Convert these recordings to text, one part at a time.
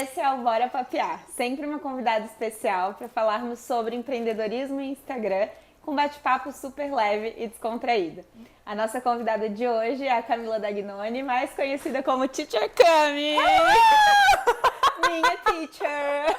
esse é o Bora Papear, sempre uma convidada especial para falarmos sobre empreendedorismo e Instagram, com bate-papo super leve e descontraído. A nossa convidada de hoje é a Camila Dagnoni, mais conhecida como Teacher Cami! Minha teacher!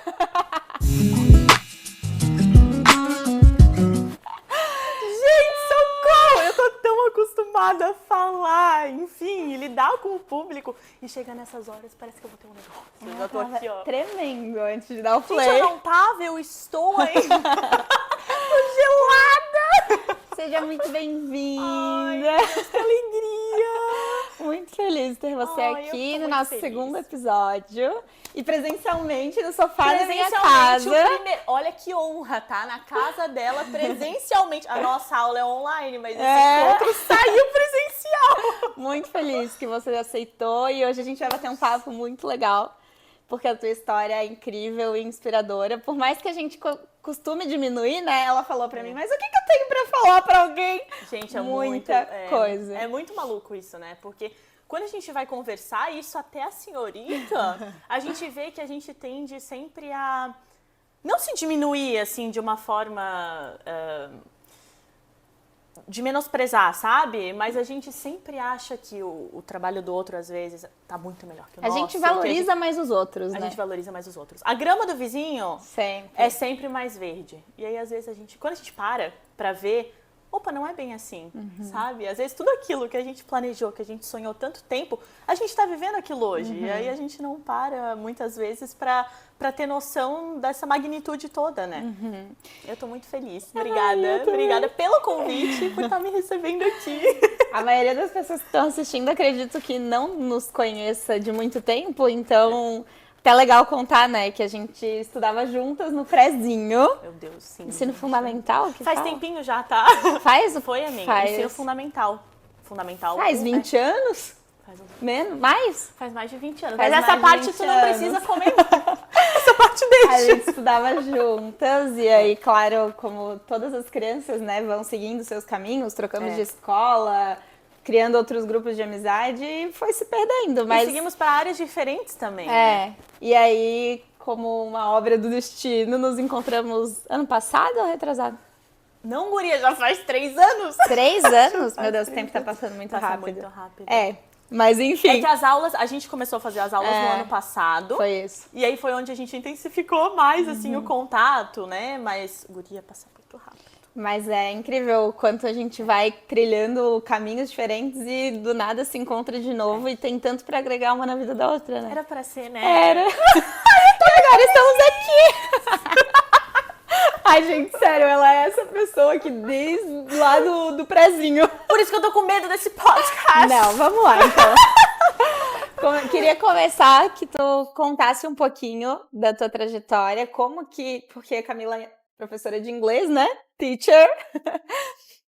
Gente, socorro! Eu tô tão acostumada a falar, enfim, lidar com o público. E chega nessas horas, parece que eu vou ter um negócio. Eu já tô aqui, ó. Tremendo antes de dar o Gente, play. eu não tava, eu estou ainda. Tô gelada! Seja muito bem-vinda! Ai, Deus, que alegria! Muito feliz de ter você Ai, eu aqui tô no muito nosso feliz. segundo episódio e presencialmente no sofá da minha Presencialmente, casa. o primeiro. Olha que honra, tá? Na casa dela, presencialmente. A nossa aula é online, mas esse encontro saiu presencial. Muito feliz que você aceitou e hoje a gente vai bater um papo muito legal, porque a tua história é incrível e inspiradora. Por mais que a gente costume diminuir, né? Ela falou pra mim, mas o que eu tenho pra falar pra alguém? Gente, é Muita coisa. É muito maluco isso, né? Porque quando a gente vai conversar, isso até a senhorita, a gente vê que a gente tende sempre a não se diminuir, assim, de uma forma de menosprezar, sabe? Mas a gente sempre acha que o trabalho do outro, às vezes, tá muito melhor que o A nosso. gente valoriza mais os outros, A né? gente valoriza mais os outros. A grama do vizinho Sempre. é sempre mais verde. E aí, às vezes, quando a gente para pra ver, opa, não é bem assim, sabe? Às vezes, tudo aquilo que a gente planejou, que a gente sonhou tanto tempo, a gente tá vivendo aquilo hoje. E aí, a gente não para, muitas vezes, pra ter noção dessa magnitude toda, né? Eu tô muito feliz. Obrigada. Obrigada pelo convite, por estar me recebendo aqui. A maioria das pessoas que estão assistindo, acredito que não nos conheça de muito tempo, então até legal contar, né, que a gente estudava juntas no prézinho. Meu Deus, sim. Ensino gente. fundamental? Que Faz fala? tempinho já, tá? Faz? Foi, amiga. Faz. Ensino fundamental. Fundamental. Faz 20 anos? Menos? Mais? Faz mais de 20 anos. Faz Mas essa mais de parte 20 tu não anos. precisa comentar. Essa parte A deixa. gente estudava juntas e aí, claro, como todas as crianças, né, vão seguindo seus caminhos, trocamos de escola, criando outros grupos de amizade e foi se perdendo. Mas E seguimos para áreas diferentes também. Né? e aí, como uma obra do destino, nos encontramos ano passado ou retrasado? Não, guria, já faz 3 anos. 3 anos? Meu Deus, o 3 tempo tá passando muito Passa rápido. muito rápido. Mas enfim. É que as aulas, a gente começou a fazer as aulas no ano passado. Foi isso. E aí foi onde a gente intensificou mais, assim, o contato, né? Mas, guria, passa muito rápido. Mas é incrível o quanto a gente vai trilhando caminhos diferentes e do nada se encontra de novo e tem tanto pra agregar uma na vida da outra, né? Era pra ser, né? Era. E agora estamos aqui. Ai, gente, sério, ela é essa pessoa que desde lá do prezinho. Por isso que eu tô com medo desse podcast. Não, vamos lá, então. Queria começar que tu contasse um pouquinho da tua trajetória, porque a Camila é professora de inglês, né? Teacher.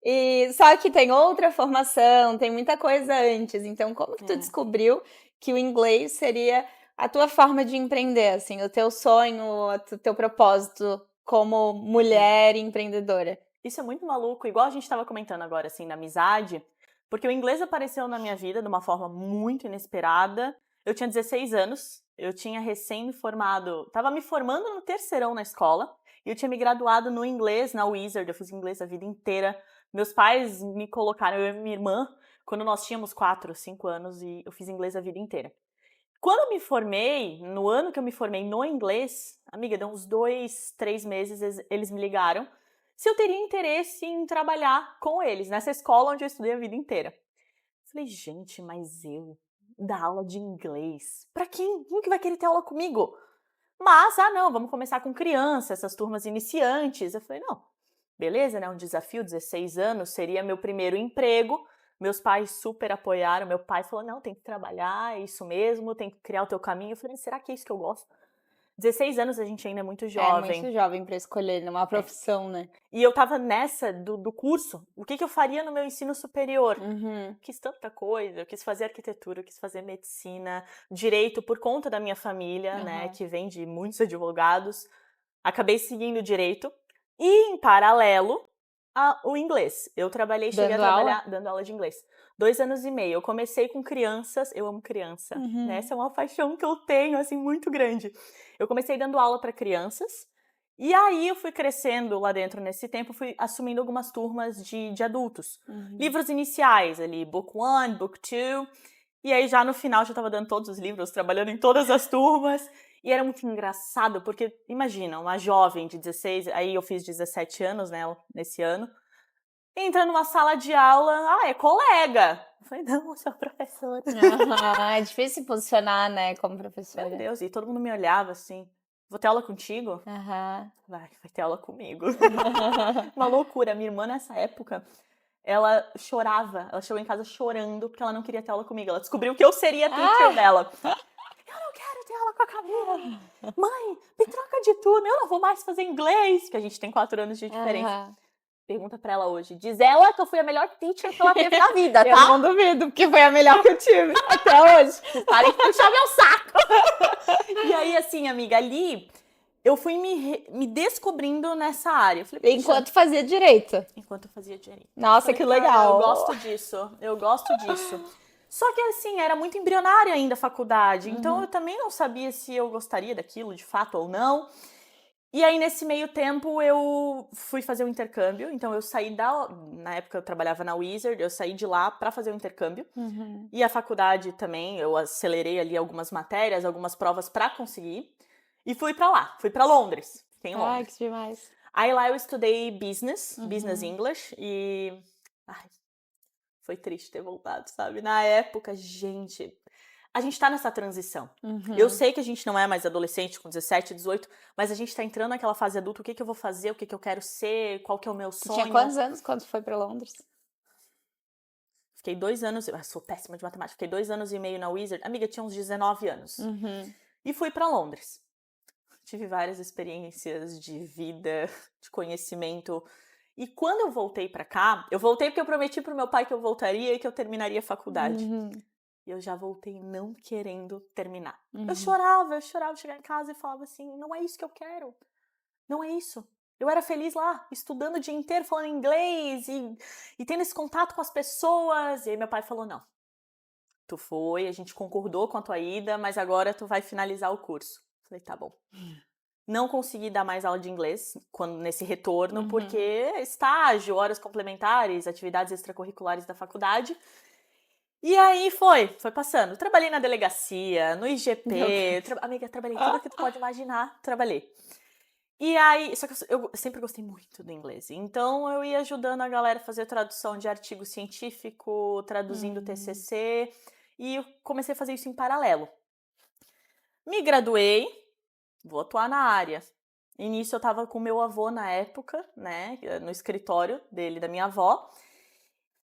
E só que tem outra formação, tem muita coisa antes. Então, como que tu descobriu que o inglês seria a tua forma de empreender, assim, o teu sonho, o teu propósito como mulher empreendedora? Isso é muito maluco, igual a gente tava comentando agora, assim, na amizade, porque o inglês apareceu na minha vida de uma forma muito inesperada. Eu tinha 16 anos, eu tinha recém me formado, tava me formando no terceirão na escola, e eu tinha me graduado no inglês, na Wizard, eu fiz inglês a vida inteira. Meus pais me colocaram, eu e minha irmã, quando nós tínhamos 4, 5 anos, e eu fiz inglês a vida inteira. Quando eu me formei, no ano que eu me formei no inglês, amiga, deu uns 2, 3 meses, eles me ligaram se eu teria interesse em trabalhar com eles, nessa escola onde eu estudei a vida inteira. Falei, gente, mas eu dar aula de inglês? Pra quem? Quem que vai querer ter aula comigo? Mas, não, vamos começar com criança, essas turmas iniciantes. Eu falei, não, beleza, né? Um desafio, 16 anos, seria meu primeiro emprego. Meus pais super apoiaram. Meu pai falou, não, tem que trabalhar, é isso mesmo, tem que criar o teu caminho. Eu falei, será que é isso que eu gosto? 16 anos a gente ainda é muito jovem. É muito jovem pra escolher uma profissão, né? E eu tava nessa do curso, o que eu faria no meu ensino superior? Quis tanta coisa, eu quis fazer arquitetura, eu quis fazer medicina, direito por conta da minha família, né, que vem de muitos advogados. Acabei seguindo direito. E, em paralelo, o inglês. Eu cheguei a Dando aula? trabalhar dando aula de inglês. 2 anos e meio. Eu comecei com crianças, eu amo criança, né, essa é uma paixão que eu tenho, assim, muito grande. Eu comecei dando aula para crianças, e aí eu fui crescendo lá dentro nesse tempo, fui assumindo algumas turmas de adultos. Livros iniciais ali, book 1, book 2, e aí já no final já estava dando todos os livros, trabalhando em todas as turmas, e era muito engraçado, porque imagina, uma jovem de 16, aí eu fiz 17 anos, né, nesse ano, entra numa sala de aula, é colega. Eu falei, não, eu sou professora. É difícil se posicionar, né, como Meu professora. Deus, e todo mundo me olhava assim, vou ter aula contigo? Aham. Vai ter aula comigo. Uma loucura. Minha irmã, nessa época, ela chorava. Ela chegou em casa chorando porque ela não queria ter aula comigo. Ela descobriu que eu seria a teacher dela. Eu não quero ter aula com a Camila. Mãe, me troca de turno. Eu não vou mais fazer inglês. Que a gente tem 4 anos de diferença. Aham. Pergunta pra ela hoje. Diz ela que eu fui a melhor teacher que ela teve na vida, Eu tá? não duvido, porque foi a melhor que eu tive até hoje. Parem de puxar meu saco. E aí, assim, amiga, ali eu fui me descobrindo nessa área. Eu falei, puxa, Enquanto fazia direito. enquanto eu fazia direito. Nossa, Falei, que cara, legal. eu gosto disso, eu gosto disso. Só que, assim, era muito embrionária ainda a faculdade, então eu também não sabia se eu gostaria daquilo de fato ou não. E aí, nesse meio tempo, eu fui fazer um intercâmbio. Então, eu saí na época eu trabalhava na Wizard, eu saí de lá para fazer o intercâmbio. E a faculdade também, eu acelerei ali algumas matérias, algumas provas para conseguir. E fui para lá, fui para Londres. Fiquei em Ai, Londres. que demais. Aí lá eu estudei Business English, e ai, foi triste ter voltado, sabe? Na época, gente, a gente tá nessa transição. Eu sei que a gente não é mais adolescente com 17, 18, mas a gente tá entrando naquela fase adulta, o que eu vou fazer, o que eu quero ser, qual que é o meu Tu sonho. tinha quantos anos quando tu foi pra Londres? Fiquei 2 anos, eu sou péssima de matemática, fiquei 2 anos e meio na Wizard. Amiga, tinha uns 19 anos. E fui pra Londres. Tive várias experiências de vida, de conhecimento. E quando eu voltei pra cá, eu voltei porque eu prometi pro meu pai que eu voltaria e que eu terminaria a faculdade. E eu já voltei não querendo terminar. Eu chorava chegar em casa e falava assim, não é isso que eu quero. Não é isso. Eu era feliz lá, estudando o dia inteiro, falando inglês e tendo esse contato com as pessoas. E aí meu pai falou, não, tu foi, a gente concordou com a tua ida, mas agora tu vai finalizar o curso. Falei, tá bom. Não consegui dar mais aula de inglês nesse retorno, porque estágio, horas complementares, atividades extracurriculares da faculdade. E aí foi passando. Trabalhei na delegacia, no IGP, amiga, trabalhei tudo que tu pode imaginar, trabalhei. E aí, só que eu sempre gostei muito do inglês, então eu ia ajudando a galera a fazer tradução de artigo científico, traduzindo TCC, e eu comecei a fazer isso em paralelo. Me graduei, vou atuar na área. Início eu tava com meu avô na época, né, no escritório dele, da minha avó.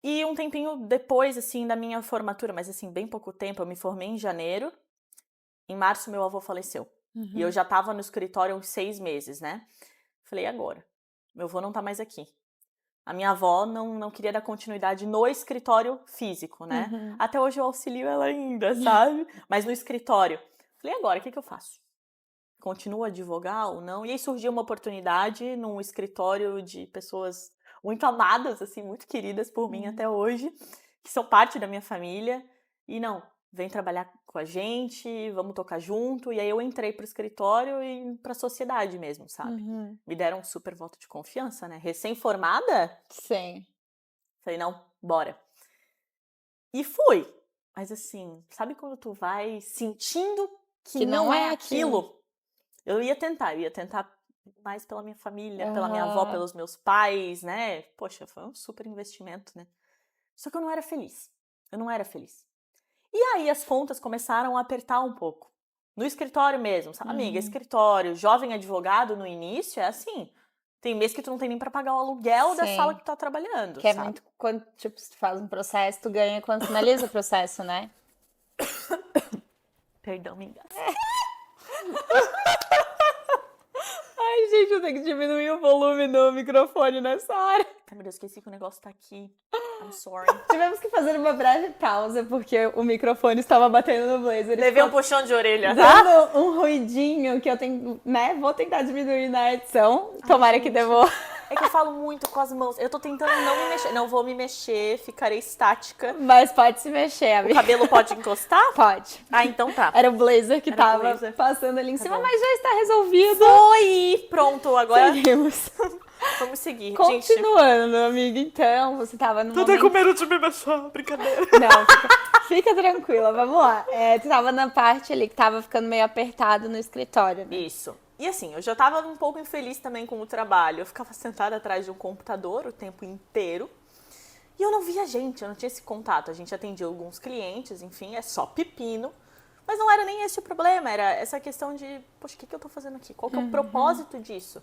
E um tempinho depois, assim, da minha formatura, mas assim, bem pouco tempo, eu me formei em janeiro. Em março, meu avô faleceu. E eu já tava no escritório há uns 6 meses, né? Falei, e agora? Meu avô não tá mais aqui. A minha avó não queria dar continuidade no escritório físico, né? Até hoje eu auxilio ela ainda, sabe? Mas no escritório. Falei, e agora, o que eu faço? Continuo a advogar ou não? E aí surgiu uma oportunidade num escritório de pessoas muito amadas, assim, muito queridas por mim até hoje, que são parte da minha família. E não, vem trabalhar com a gente, vamos tocar junto. E aí eu entrei pro escritório e pra sociedade mesmo, sabe? Me deram um super voto de confiança, né? Recém-formada, Sim. falei, não, bora. E fui. Mas assim, sabe quando tu vai sentindo que não é aquilo? Eu ia tentar mais pela minha família, pela minha avó, pelos meus pais, né? Poxa, foi um super investimento, né? Só que eu não era feliz. E aí as contas começaram a apertar um pouco. No escritório mesmo, sabe? Amiga, escritório, jovem advogado no início é assim. Tem mês que tu não tem nem pra pagar o aluguel da sala que tu tá trabalhando, Que é sabe? muito quando, tipo, se tu faz um processo, tu ganha quando finaliza o processo, né? Perdão, me engasgo. Ai, gente, eu tenho que diminuir o volume do microfone nessa hora. Ai, meu Deus, esqueci que o negócio tá aqui. I'm sorry. Tivemos que fazer uma breve pausa, porque o microfone estava batendo no blazer. Levei um puxão de orelha, tá? Dando um ruidinho que eu tenho, né? Vou tentar diminuir na edição. Tomara que dê boa. É que eu falo muito com as mãos. Eu tô tentando não me mexer. Não vou me mexer, ficarei estática. Mas pode se mexer, O amiga. cabelo pode encostar? Pode. Ah, então tá. Era o blazer que Era o tava blazer. passando ali em Tá cima, bom. mas já está resolvido. Foi! Pronto, agora Seguimos. vamos seguir. Gente, Continuando, amiga. Então, você tava no momento... medo de me mexer, brincadeira. Não, fica tranquila, vamos lá. Tu tava na parte ali que tava ficando meio apertado no escritório, né? Isso. E assim, eu já tava um pouco infeliz também com o trabalho. Eu ficava sentada atrás de um computador o tempo inteiro. E eu não via gente, eu não tinha esse contato. A gente atendia alguns clientes, enfim, é só pepino. Mas não era nem esse o problema, era essa questão de, poxa, o que eu tô fazendo aqui? Qual que é o propósito disso?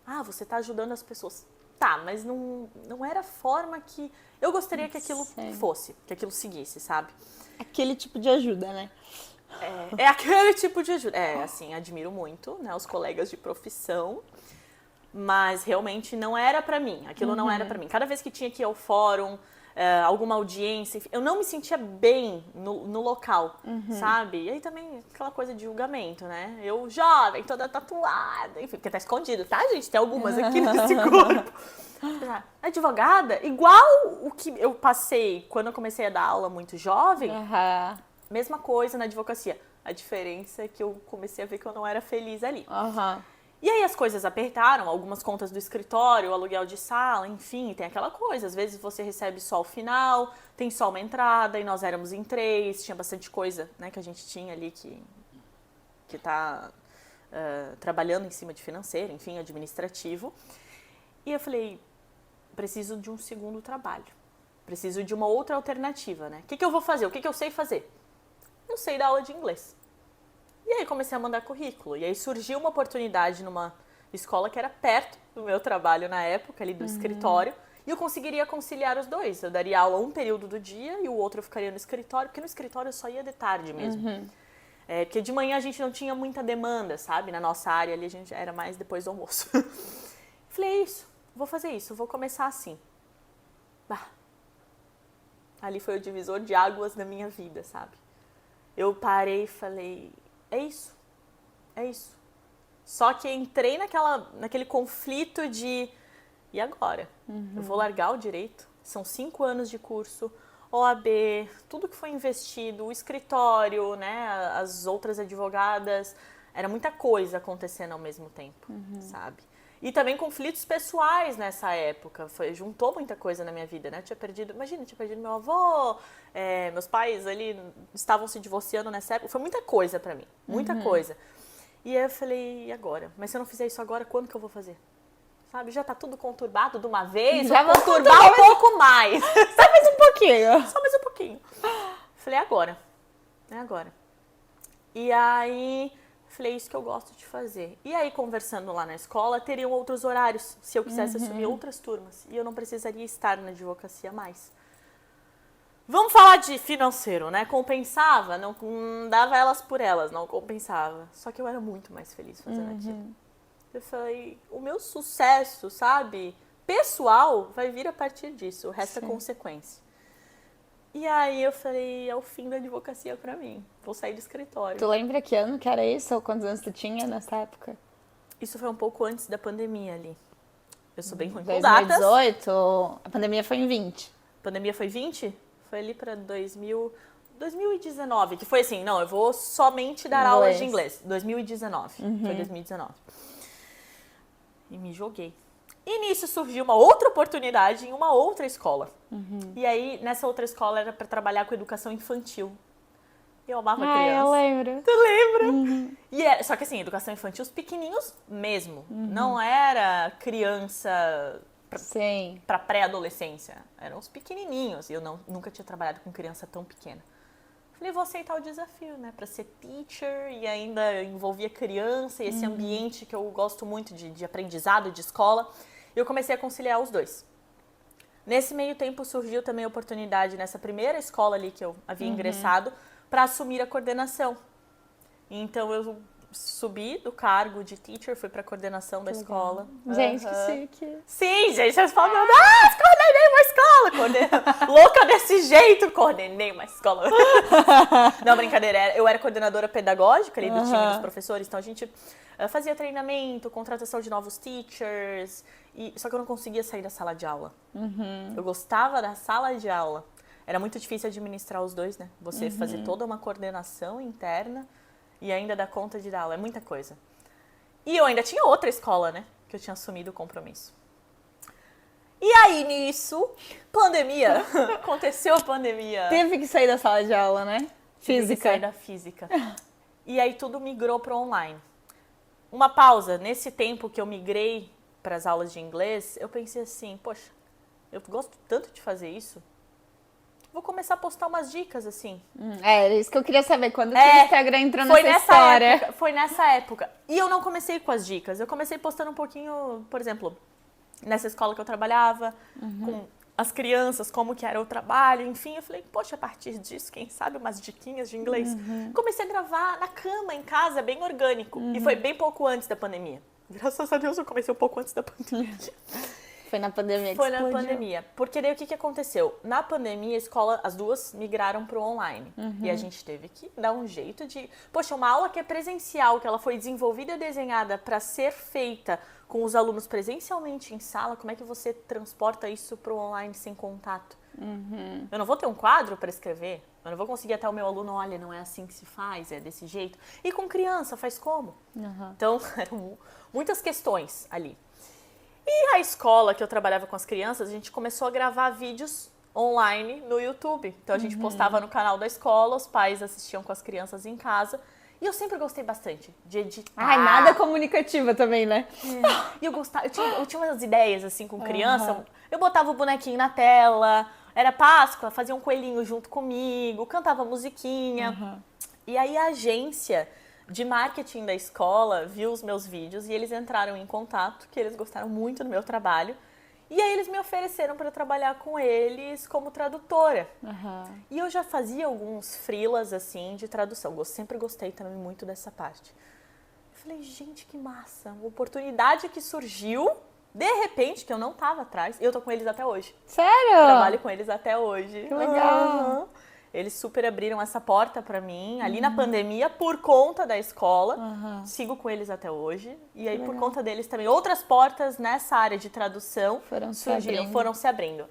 Ah, você tá ajudando as pessoas. Tá, mas não era a forma que eu gostaria que aquilo fosse, que aquilo seguisse, sabe? Aquele tipo de ajuda, né? É aquele tipo de ajuda. É, assim, admiro muito, né, os colegas de profissão, mas realmente não era pra mim. Aquilo não era pra mim. Cada vez que tinha que ir ao fórum, alguma audiência, enfim, eu não me sentia bem no local, sabe? E aí também aquela coisa de julgamento, né? Eu jovem, toda tatuada, enfim, porque tá escondido, tá, gente? Tem algumas aqui nesse corpo. Advogada, igual o que eu passei quando eu comecei a dar aula muito jovem, Aham. mesma coisa na advocacia. A diferença é que eu comecei a ver que eu não era feliz ali. Aham. E aí as coisas apertaram, algumas contas do escritório, o aluguel de sala, enfim, tem aquela coisa. Às vezes você recebe só o final, tem só uma entrada, e nós éramos em 3, tinha bastante coisa, né, que a gente tinha ali que tá trabalhando em cima de financeiro, enfim, administrativo. E eu falei, preciso de um segundo trabalho. Preciso de uma outra alternativa, né? O que eu vou fazer? O que eu sei fazer? Eu sei dar aula de inglês. E aí comecei a mandar currículo. E aí surgiu uma oportunidade numa escola que era perto do meu trabalho na época, ali do escritório. E eu conseguiria conciliar os dois. Eu daria aula um período do dia e o outro eu ficaria no escritório, porque no escritório eu só ia de tarde mesmo. Porque de manhã a gente não tinha muita demanda, sabe? Na nossa área ali a gente era mais depois do almoço. Falei, é isso, vou fazer isso, vou começar assim. Bah. Ali foi o divisor de águas da minha vida, sabe? Eu parei e falei, é isso, é isso. Só que entrei naquele conflito de, e agora? Eu vou largar o direito? São 5 anos de curso, OAB, tudo que foi investido, o escritório, né, as outras advogadas, era muita coisa acontecendo ao mesmo tempo, sabe? E também conflitos pessoais nessa época, juntou muita coisa na minha vida, né? Eu tinha perdido meu avô, meus pais ali estavam se divorciando nessa época, foi muita coisa pra mim, muita coisa. E aí eu falei, e agora? Mas se eu não fizer isso agora, quando que eu vou fazer? Sabe, já tá tudo conturbado de uma vez, Já vou vou conturbar um pouco mais. Só mais um pouquinho. Só mais um pouquinho. Falei, agora. É agora. E aí, falei, isso que eu gosto de fazer. E aí, conversando lá na escola, teriam outros horários, se eu quisesse assumir outras turmas. E eu não precisaria estar na advocacia mais. Vamos falar de financeiro, né? Compensava, não dava elas por elas, não compensava. Só que eu era muito mais feliz fazendo aquilo. Eu falei, o meu sucesso, sabe, pessoal, vai vir a partir disso. O resto é consequência. E aí eu falei, é o fim da advocacia pra mim. Vou sair do escritório. Tu lembra que ano que era isso? Ou quantos anos tu tinha nessa época? Isso foi um pouco antes da pandemia ali. Eu sou bem ruim com datas. 2018? A pandemia foi em 20. A pandemia foi 20? Foi ali pra 2019, que foi assim, não, eu vou somente dar aulas de inglês. 2019, foi 2019. E me joguei. E nisso surgiu uma outra oportunidade em uma outra escola. E aí, nessa outra escola, era para trabalhar com educação infantil. Eu amava criança. Eu lembro. Tu lembra? E só que assim, educação infantil, os pequenininhos mesmo. Não era criança para pré-adolescência. Eram os pequenininhos. E eu nunca tinha trabalhado com criança tão pequena. Falei, vou aceitar o desafio, né? Para ser teacher e ainda envolvia criança e esse ambiente que eu gosto muito de aprendizado, de escola. E eu comecei a conciliar os dois. Nesse meio tempo surgiu também a oportunidade nessa primeira escola ali que eu havia ingressado para assumir a coordenação. Então eu subi do cargo de teacher, fui pra coordenação da escola. Gente, que chique. Sim, gente, vocês falam, meu Deus, coordenei uma escola. Louca desse jeito, coordenei uma escola. Não, brincadeira, eu era coordenadora pedagógica ali do time dos professores, então a gente fazia treinamento, contratação de novos teachers, só que eu não conseguia sair da sala de aula. Eu gostava da sala de aula. Era muito difícil administrar os dois, né? Você fazer toda uma coordenação interna e ainda dar conta de dar aula. É muita coisa. E eu ainda tinha outra escola, né? Que eu tinha assumido o compromisso. E aí, nisso, pandemia. Aconteceu a pandemia. Teve que sair da sala de aula, né? Tive que sair da física. E aí tudo migrou para online. Uma pausa. Nesse tempo que eu migrei para as aulas de inglês, eu pensei assim, poxa, eu gosto tanto de fazer isso. Vou começar a postar umas dicas, assim. Era isso que eu queria saber. Quando que o Instagram entrou nessa história? Foi nessa época. E eu não comecei com as dicas. Eu comecei postando um pouquinho, por exemplo, nessa escola que eu trabalhava, com as crianças, como que era o trabalho, enfim. Eu falei, poxa, a partir disso, quem sabe umas diquinhas de inglês. Comecei a gravar na cama, em casa, bem orgânico. E foi bem pouco antes da pandemia. Graças a Deus eu comecei um pouco antes da pandemia. Foi na pandemia que Foi explodiu. na pandemia. Porque daí o que aconteceu? Na pandemia, a escola, as duas migraram pro online. E a gente teve que dar um jeito de... Poxa, uma aula que é presencial, que ela foi desenvolvida e desenhada para ser feita com os alunos presencialmente em sala, como é que você transporta isso pro online sem contato? Eu não vou ter um quadro para escrever. Eu não vou conseguir até o meu aluno, olha, não é assim que se faz, é desse jeito. E com criança, faz como? Então, eram muitas questões ali. E a escola que eu trabalhava com as crianças, a gente começou a gravar vídeos online no YouTube. Então a gente postava no canal da escola, os pais assistiam com as crianças em casa. E eu sempre gostei bastante de editar. Ai, nada comunicativa também, né? E eu gostava, eu tinha umas ideias assim com criança. Eu botava o bonequinho na tela, era Páscoa, fazia um coelhinho junto comigo, cantava musiquinha. E aí a agência de marketing da escola viu os meus vídeos e eles entraram em contato, que eles gostaram muito do meu trabalho. E aí eles me ofereceram para trabalhar com eles como tradutora. E eu já fazia alguns freelas, assim, de tradução. Eu sempre gostei também muito dessa parte. Eu falei, gente, que massa. Uma oportunidade que surgiu, de repente, que eu não tava atrás. E eu tô com eles até hoje. Sério? Trabalho com eles até hoje. Que legal. Eles super abriram essa porta pra mim, ali na pandemia, por conta da escola. Sigo com eles até hoje. E aí, por conta deles também, outras portas nessa área de tradução foram se abrindo.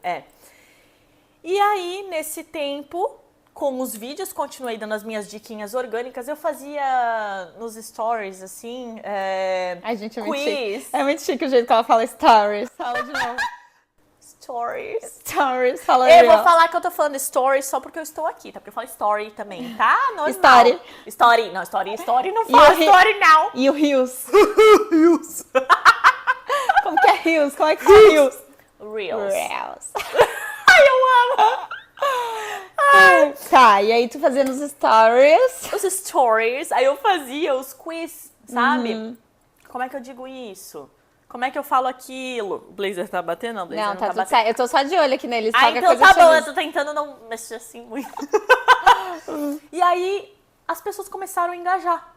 E aí, nesse tempo, com os vídeos, continuei dando as minhas diquinhas orgânicas. Eu fazia nos stories, assim, Ai, gente, é quiz. muito chique. É muito chique o jeito que ela fala stories. Fala de novo. Stories, fala Eu vou falar que eu tô falando stories só porque eu estou aqui, tá? Porque eu falo story também, tá? Normal. Story. Não, story não fala story, não. E o Rios? Rios. Como que é Rios? Como é que é Rios? Reels. Ai, eu amo. Tá, e aí tu fazia nos stories. Os stories, aí eu fazia os quiz, sabe? Como é que eu digo isso? Como é que eu falo aquilo? O Blazer tá batendo? Não, o Blazer não tá tudo batendo. certo. Eu tô só de olho aqui neles. Então tá bom, eu tô tentando não mexer assim muito. E aí, as pessoas começaram a engajar.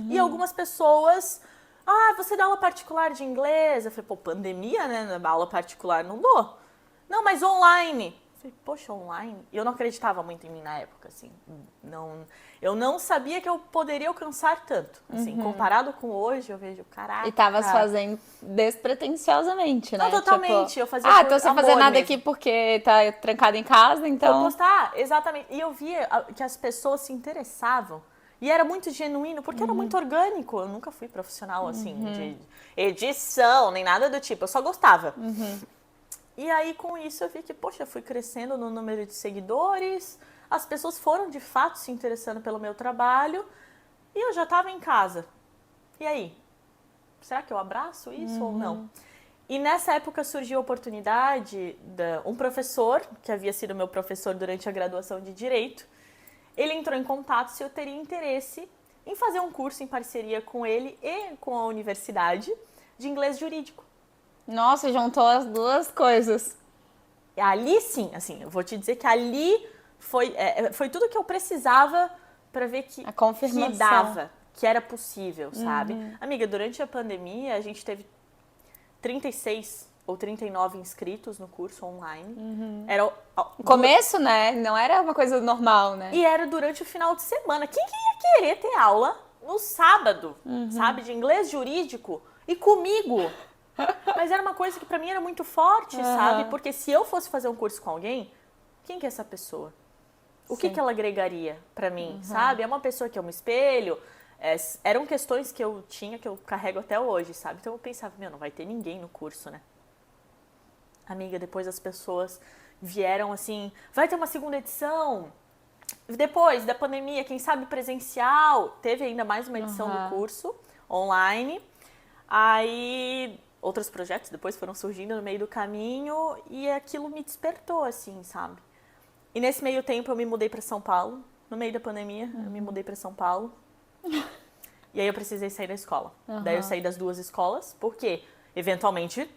E algumas pessoas... você dá aula particular de inglês? Eu falei, pô, pandemia, né? Na aula particular não dou. Não, mas online. Eu falei, poxa, online? E eu não acreditava muito em mim na época, assim. Eu não sabia que eu poderia alcançar tanto. Assim, comparado com hoje, eu vejo, caraca. E tava fazendo despretensiosamente, né? Não, totalmente. Tipo, eu fazia então você não fazer nada aqui porque tá trancado em casa, então... Vou postar, exatamente. E eu via que as pessoas se interessavam. E era muito genuíno, porque era muito orgânico. Eu nunca fui profissional, assim, de edição, nem nada do tipo. Eu só gostava. E aí, com isso, eu vi que, poxa, eu fui crescendo no número de seguidores. As pessoas foram, de fato, se interessando pelo meu trabalho. E eu já estava em casa. E aí? Será que eu abraço isso ou não? E nessa época surgiu a oportunidade de um professor, que havia sido meu professor durante a graduação de Direito. Ele entrou em contato se eu teria interesse em fazer um curso em parceria com ele e com a universidade de inglês jurídico. Nossa, juntou as duas coisas. Ali sim, assim, eu vou te dizer que ali foi tudo que eu precisava para ver que A confirmação. que era possível, sabe? Amiga, durante a pandemia, a gente teve 36 ou 39 inscritos no curso online. Era No começo, né? Não era uma coisa normal, né? E era durante o final de semana. Quem que ia querer ter aula no sábado, sabe? De inglês jurídico e comigo. Mas era uma coisa que pra mim era muito forte, sabe? Porque se eu fosse fazer um curso com alguém, quem que é essa pessoa? O que ela agregaria pra mim, sabe? É uma pessoa que é um espelho. Eram questões que eu tinha, que eu carrego até hoje, sabe? Então eu pensava, não vai ter ninguém no curso, né? Amiga, depois as pessoas vieram assim, vai ter uma segunda edição. Depois da pandemia, quem sabe presencial, teve ainda mais uma edição do curso online. Aí outros projetos depois foram surgindo no meio do caminho e aquilo me despertou, assim, sabe? E nesse meio tempo eu me mudei para São Paulo. No meio da pandemia, eu me mudei para São Paulo. E aí eu precisei sair da escola. Daí eu saí das 2 escolas, porque eventualmente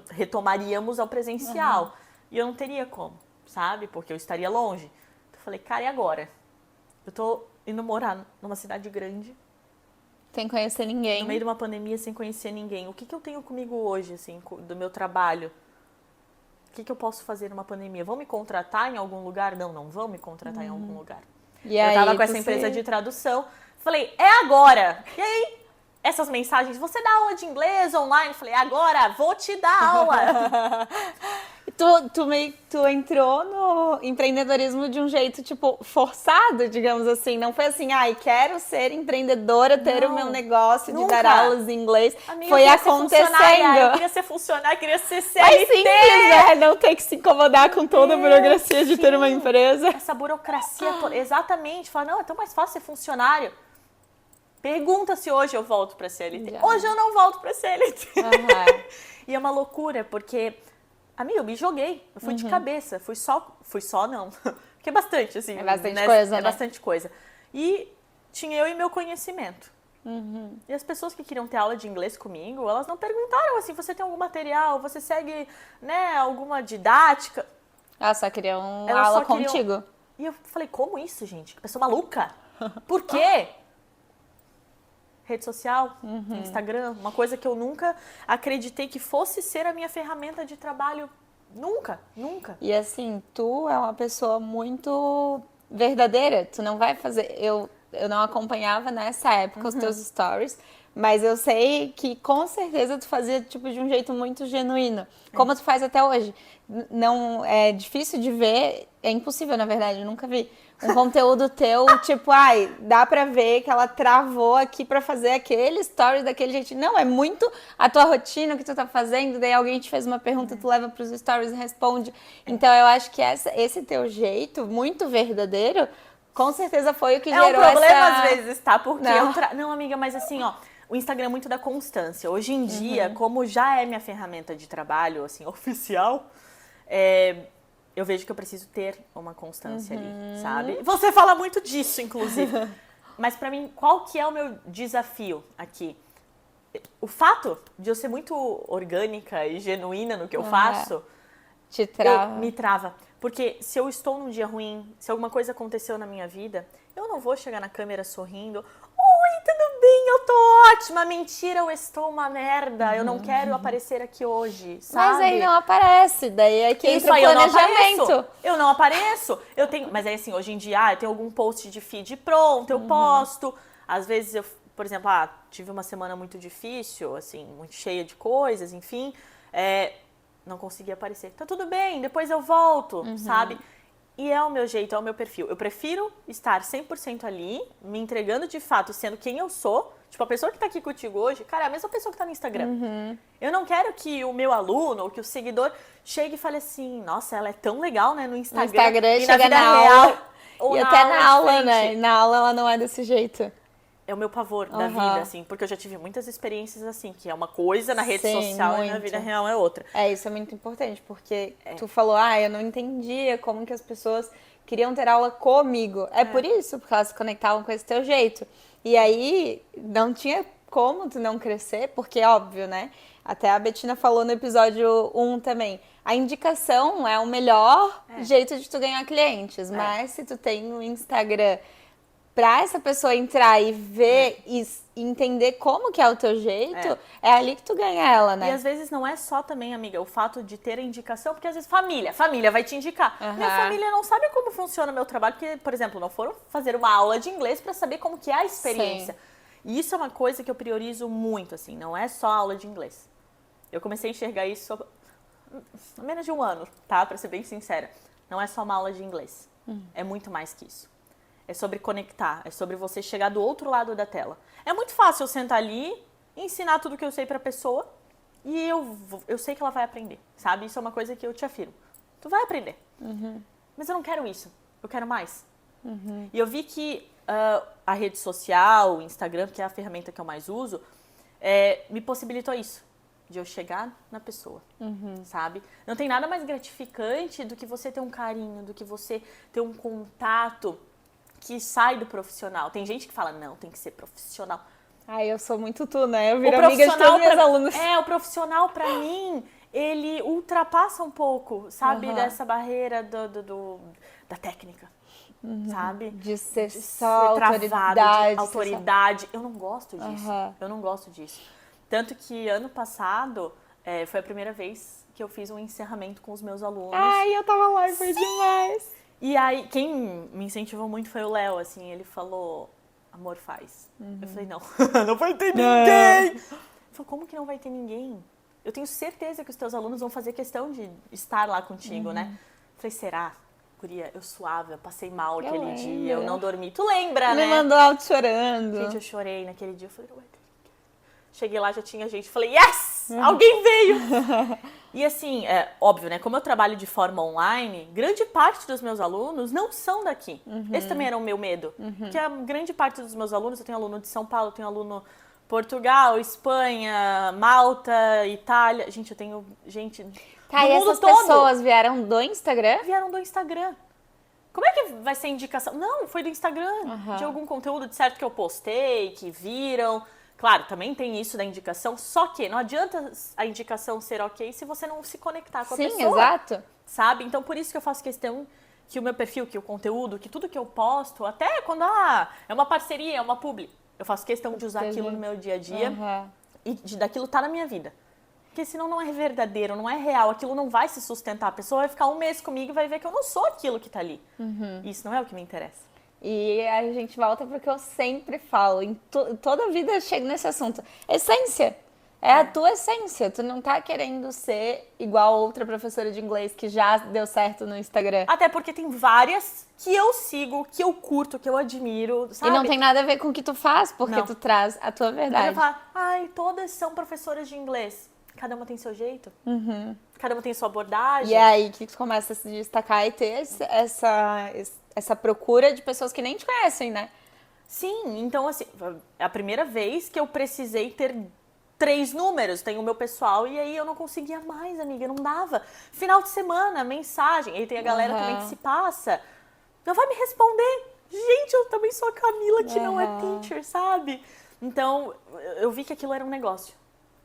retomaríamos ao presencial. E eu não teria como, sabe? Porque eu estaria longe. Então eu falei, cara, e agora? Eu tô indo morar numa cidade grande. Sem conhecer ninguém. No meio de uma pandemia, sem conhecer ninguém. O que eu tenho comigo hoje, assim, do meu trabalho? O que eu posso fazer numa pandemia? Vão me contratar em algum lugar? Não vão me contratar em algum lugar. E eu aí, tava com essa empresa de tradução. Falei, é agora! E aí, essas mensagens, você dá aula de inglês online? Falei, agora, vou te dar aula! Tu entrou no empreendedorismo de um jeito, tipo, forçado, digamos assim. Não foi assim, quero ser empreendedora, ter o meu negócio de dar aulas em inglês. Amiga, foi acontecendo. Eu queria ser funcionária, queria ser CLT. Mais simples, né? Não ter que se incomodar com toda a burocracia de ter uma empresa. Essa burocracia toda. Exatamente. Fala, não, é tão mais fácil ser funcionário. Pergunta se hoje eu volto pra CLT. Já. Hoje eu não volto pra CLT. E é uma loucura, porque... Amiga, eu me joguei, eu fui de cabeça, fui só não, porque é bastante, assim. É bastante coisa, né? É bastante coisa. E tinha eu e meu conhecimento. E as pessoas que queriam ter aula de inglês comigo, elas não perguntaram assim, você tem algum material, você segue, né, alguma didática? Elas só queriam aula contigo. E eu falei, como isso, gente? Que pessoa maluca. Por quê? Rede social, Instagram, uma coisa que eu nunca acreditei que fosse ser a minha ferramenta de trabalho. Nunca. E assim, tu é uma pessoa muito verdadeira. Tu não vai fazer... Eu não acompanhava nessa época os teus stories, mas eu sei que com certeza tu fazia tipo de um jeito muito genuíno. Como tu faz até hoje. Não é difícil de ver, é impossível, na verdade, eu nunca vi um conteúdo teu, tipo, dá pra ver que ela travou aqui pra fazer aquele story daquele jeito. Não, é muito a tua rotina, o que tu tá fazendo, daí alguém te fez uma pergunta, tu leva pros stories e responde. Então, eu acho que esse teu jeito, muito verdadeiro, com certeza foi o que gerou essa... É um problema às vezes, tá? Porque Não, amiga, mas assim, ó, o Instagram é muito da constância. Hoje em dia, como já é minha ferramenta de trabalho, assim, oficial, eu vejo que eu preciso ter uma constância ali, sabe? Você fala muito disso, inclusive. Mas pra mim, qual que é o meu desafio aqui? O fato de eu ser muito orgânica e genuína no que eu faço... Te trava. Me trava. Porque se eu estou num dia ruim, se alguma coisa aconteceu na minha vida, eu não vou chegar na câmera sorrindo. Oi, tudo bem? Eu tô ótima. Mentira, eu estou uma merda. Eu não quero aparecer aqui hoje, sabe? Mas aí não aparece. Daí é que entra o planejamento. Eu não apareço. Mas aí assim, hoje em dia, eu tenho algum post de feed pronto, eu posto. Às vezes eu, por exemplo, tive uma semana muito difícil, assim, muito cheia de coisas, enfim. Não consegui aparecer. Tá tudo bem, depois eu volto, sabe? E é o meu jeito, é o meu perfil. Eu prefiro estar 100% ali, me entregando de fato, sendo quem eu sou. Tipo, a pessoa que tá aqui contigo hoje, cara, é a mesma pessoa que tá no Instagram. Eu não quero que o meu aluno ou que o seguidor chegue e fale assim, nossa, ela é tão legal, né, no Instagram. No Instagram, e chega na vida na real, aula. Ou e na até aula na aula, frente. né? Na aula ela não é desse jeito. É o meu pavor da vida, assim, porque eu já tive muitas experiências assim, que é uma coisa na rede social muito. e na vida real é outra. Isso é muito importante, porque tu falou, eu não entendia como que as pessoas queriam ter aula comigo. Por isso, porque elas se conectavam com esse teu jeito. E aí, não tinha como tu não crescer, porque é óbvio, né? Até a Betina falou no episódio 1 também. A indicação é o melhor jeito de tu ganhar clientes, mas se tu tem um Instagram pra essa pessoa entrar e ver e entender como que é o teu jeito, é ali que tu ganha ela, né? E às vezes não é só também, amiga, o fato de ter a indicação, porque às vezes família vai te indicar. Minha família não sabe como funciona o meu trabalho, porque, por exemplo, não foram fazer uma aula de inglês pra saber como que é a experiência. E isso é uma coisa que eu priorizo muito, assim, não é só aula de inglês. Eu comecei a enxergar isso há menos de um ano, tá? Pra ser bem sincera. Não é só uma aula de inglês. É muito mais que isso. É sobre conectar, é sobre você chegar do outro lado da tela. É muito fácil eu sentar ali, ensinar tudo que eu sei pra pessoa e eu sei que ela vai aprender, sabe? Isso é uma coisa que eu te afirmo. Tu vai aprender. Mas eu não quero isso. Eu quero mais. E eu vi que a rede social, o Instagram, que é a ferramenta que eu mais uso, me possibilitou isso. De eu chegar na pessoa, sabe? Não tem nada mais gratificante do que você ter um carinho, do que você ter um contato que sai do profissional. Tem gente que fala, não, tem que ser profissional. Ai, eu sou muito tu, né? Eu viro amiga de todos os meus alunos. O profissional pra mim, ele ultrapassa um pouco, sabe? Dessa barreira da técnica, sabe? De ser só autoridade. Eu não gosto disso. Eu não gosto disso. Tanto que ano passado foi a primeira vez que eu fiz um encerramento com os meus alunos. Ai, eu tava lá e foi demais. E aí, quem me incentivou muito foi o Léo, assim, ele falou, amor, faz. Eu falei, não, não vai ter ninguém. Ele falou, como que não vai ter ninguém? Eu tenho certeza que os teus alunos vão fazer questão de estar lá contigo, né? Eu falei, será? Guria, eu suava, eu passei mal aquele dia, eu não dormi. Tu lembra, né? Me mandou áudio chorando. Gente, eu chorei naquele dia, eu falei, não vai ter ninguém. Cheguei lá, já tinha gente, falei, yes! Alguém veio! E assim, óbvio, né? Como eu trabalho de forma online, grande parte dos meus alunos não são daqui. Esse também era o meu medo. Porque a grande parte dos meus alunos, eu tenho aluno de São Paulo, eu tenho aluno Portugal, Espanha, Malta, Itália. Gente, eu tenho gente do e mundo essas todo. pessoas vieram do Instagram? Vieram do Instagram. Como é que vai ser indicação? Não, foi do Instagram. De algum conteúdo de certo que eu postei, que viram. Claro, também tem isso da indicação, só que não adianta a indicação ser ok se você não se conectar com a pessoa. Sim, exato. Sabe? Então, por isso que eu faço questão que o meu perfil, que o conteúdo, que tudo que eu posto, até quando é uma parceria, é uma publi, eu faço questão de usar aquilo no meu dia a dia e daquilo tá na minha vida. Porque senão não é verdadeiro, não é real, aquilo não vai se sustentar. A pessoa vai ficar um mês comigo e vai ver que eu não sou aquilo que tá ali. Isso não é o que me interessa. E a gente volta porque eu sempre falo, toda a vida eu chego nesse assunto. Essência. É a tua essência. Tu não tá querendo ser igual outra professora de inglês que já deu certo no Instagram. Até porque tem várias que eu sigo, que eu curto, que eu admiro, sabe? E não tem nada a ver com o que tu faz, porque tu traz a tua verdade. Eu falo, todas são professoras de inglês. Cada uma tem seu jeito. Cada uma tem sua abordagem. E é aí que tu começa a se destacar e ter essa procura de pessoas que nem te conhecem, né? Sim, então assim, é a primeira vez que eu precisei ter 3 números. Tem o meu pessoal e aí eu não conseguia mais, amiga, não dava. Final de semana, mensagem. Aí tem a galera também que se passa. Não vai me responder. Gente, eu também sou a Camila que não é teacher, sabe? Então, eu vi que aquilo era um negócio.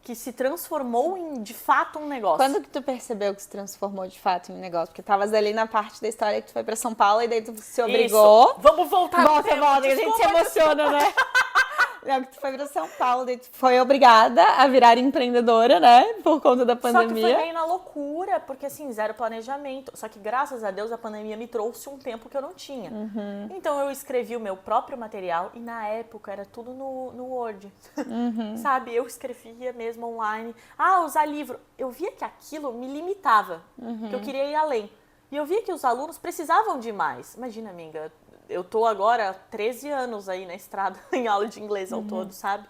Que se transformou em, de fato, um negócio. Quando que tu percebeu que se transformou de fato em um negócio? Porque tavas ali na parte da história que tu foi pra São Paulo e daí tu se obrigou. Isso. Vamos voltar. Volta, a gente se emociona, né? Não, que tu foi pra São Paulo, daí tu foi obrigada a virar empreendedora, né? Por conta da pandemia. Só que foi meio na loucura, porque assim, zero planejamento. Só que graças a Deus a pandemia me trouxe um tempo que eu não tinha. Então eu escrevi o meu próprio material e na época era tudo no Word. Sabe? Eu escrevia mesmo online. Usar livro. Eu via que aquilo me limitava, que eu queria ir além. E eu via que os alunos precisavam de mais. Imagina, amiga, eu tô agora há 13 anos aí na estrada em aula de inglês ao todo, sabe?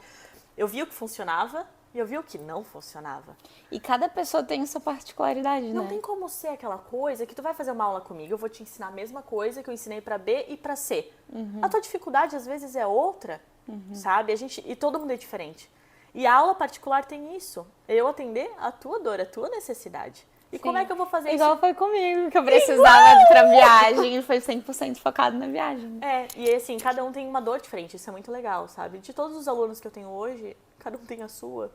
Eu vi o que funcionava e eu vi o que não funcionava. E cada pessoa tem sua particularidade, Não né? tem como ser aquela coisa que tu vai fazer uma aula comigo, eu vou te ensinar a mesma coisa que eu ensinei pra B e pra C. A tua dificuldade às vezes é outra, sabe? E todo mundo é diferente. E a aula particular tem isso. Eu atender a tua dor, a tua necessidade. E como é que eu vou fazer isso? Igual foi comigo, que eu precisava pra viagem e foi 100% focado na viagem. E assim, cada um tem uma dor diferente, isso é muito legal, sabe? De todos os alunos que eu tenho hoje, cada um tem a sua.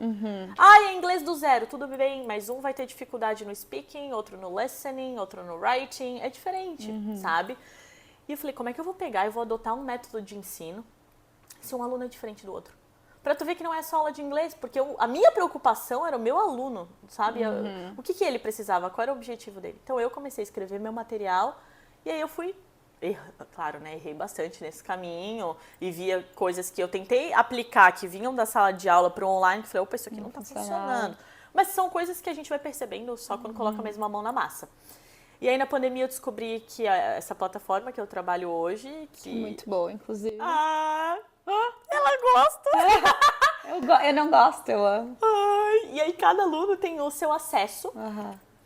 É inglês do zero, tudo bem, mas um vai ter dificuldade no speaking, outro no listening, outro no writing, é diferente, sabe? E eu falei, como é que eu vou pegar e vou adotar um método de ensino se um aluno é diferente do outro? Pra tu ver que não é só aula de inglês, porque a minha preocupação era o meu aluno, sabe? O que ele precisava, qual era o objetivo dele. Então eu comecei a escrever meu material e aí eu fui, claro, né, errei bastante nesse caminho e via coisas que eu tentei aplicar, que vinham da sala de aula pro online, que eu falei, opa, isso aqui não tá funcionando. Mas são coisas que a gente vai percebendo só quando coloca mesmo a mão na massa. E aí na pandemia eu descobri que essa plataforma que eu trabalho hoje... Muito boa, inclusive. Ela gosta! Eu não gosto, eu amo. E aí cada aluno tem o seu acesso,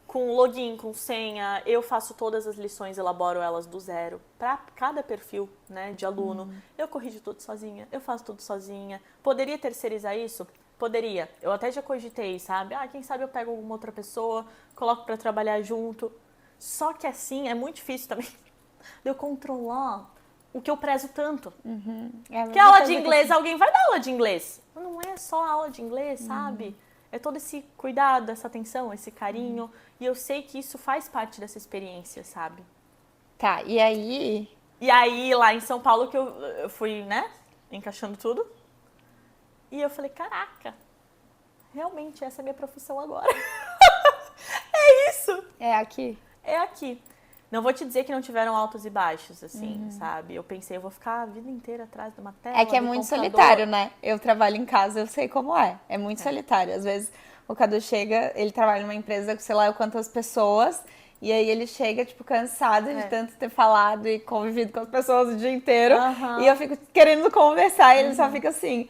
com login, com senha. Eu faço todas as lições, elaboro elas do zero, para cada perfil, né, de aluno. Eu corrijo tudo sozinha, eu faço tudo sozinha. Poderia terceirizar isso? Poderia. Eu até já cogitei, sabe? Quem sabe eu pego alguma outra pessoa, coloco para trabalhar junto. Só que assim, é muito difícil também de eu controlar o que eu prezo tanto. Porque aula de inglês, alguém vai dar aula de inglês. Mas não é só aula de inglês, sabe? É todo esse cuidado, essa atenção, esse carinho. E eu sei que isso faz parte dessa experiência, sabe? Tá, e aí... E aí, lá em São Paulo, que eu fui, né, encaixando tudo. E eu falei, caraca, realmente essa é a minha profissão agora. É isso! É aqui? É aqui. Não vou te dizer que não tiveram altos e baixos, assim, sabe? Eu pensei, eu vou ficar a vida inteira atrás de uma tela, É que é do muito computador. solitário, né? Eu trabalho em casa, eu sei como é. É muito solitário. Às vezes o Cadu chega, ele trabalha numa empresa com sei lá quantas pessoas, e aí ele chega, tipo, cansado de tanto ter falado e convivido com as pessoas o dia inteiro. E eu fico querendo conversar, e ele só fica assim.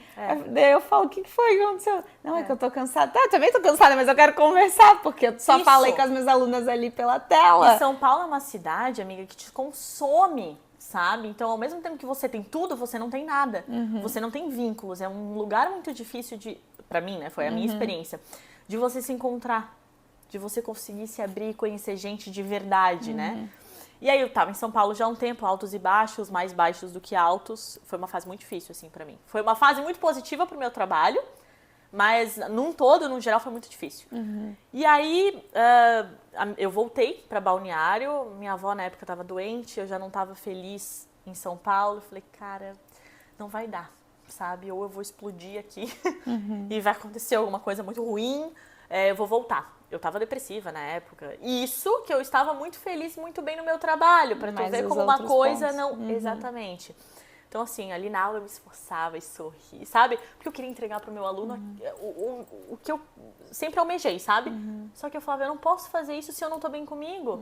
Daí eu falo, o que foi que aconteceu? Não, é que eu tô cansada. Tá, eu também tô cansada, mas eu quero conversar, porque eu só falei com as minhas alunas ali pela tela. E São Paulo é uma cidade, amiga, que te consome, sabe? Então, ao mesmo tempo que você tem tudo, você não tem nada. Você não tem vínculos. É um lugar muito difícil de... Pra mim, né? Foi a minha experiência. De você se encontrar. De você conseguir se abrir e conhecer gente de verdade, né? E aí eu tava em São Paulo já há um tempo, altos e baixos, mais baixos do que altos. Foi uma fase muito difícil, assim, pra mim. Foi uma fase muito positiva pro meu trabalho, mas num todo, no geral, foi muito difícil. E aí eu voltei pra Balneário, minha avó na época tava doente, eu já não tava feliz em São Paulo. Eu falei, cara, não vai dar, sabe? Ou eu vou explodir aqui e vai acontecer alguma coisa muito ruim, eu vou voltar. Eu tava depressiva na época. Isso que eu estava muito feliz, muito bem no meu trabalho, pra tu ver como uma coisa não... Exatamente. Então, assim, ali na aula eu me esforçava e sorri, sabe? Porque eu queria entregar pro meu aluno o que eu sempre almejei, sabe? Só que eu falava, eu não posso fazer isso se eu não tô bem comigo.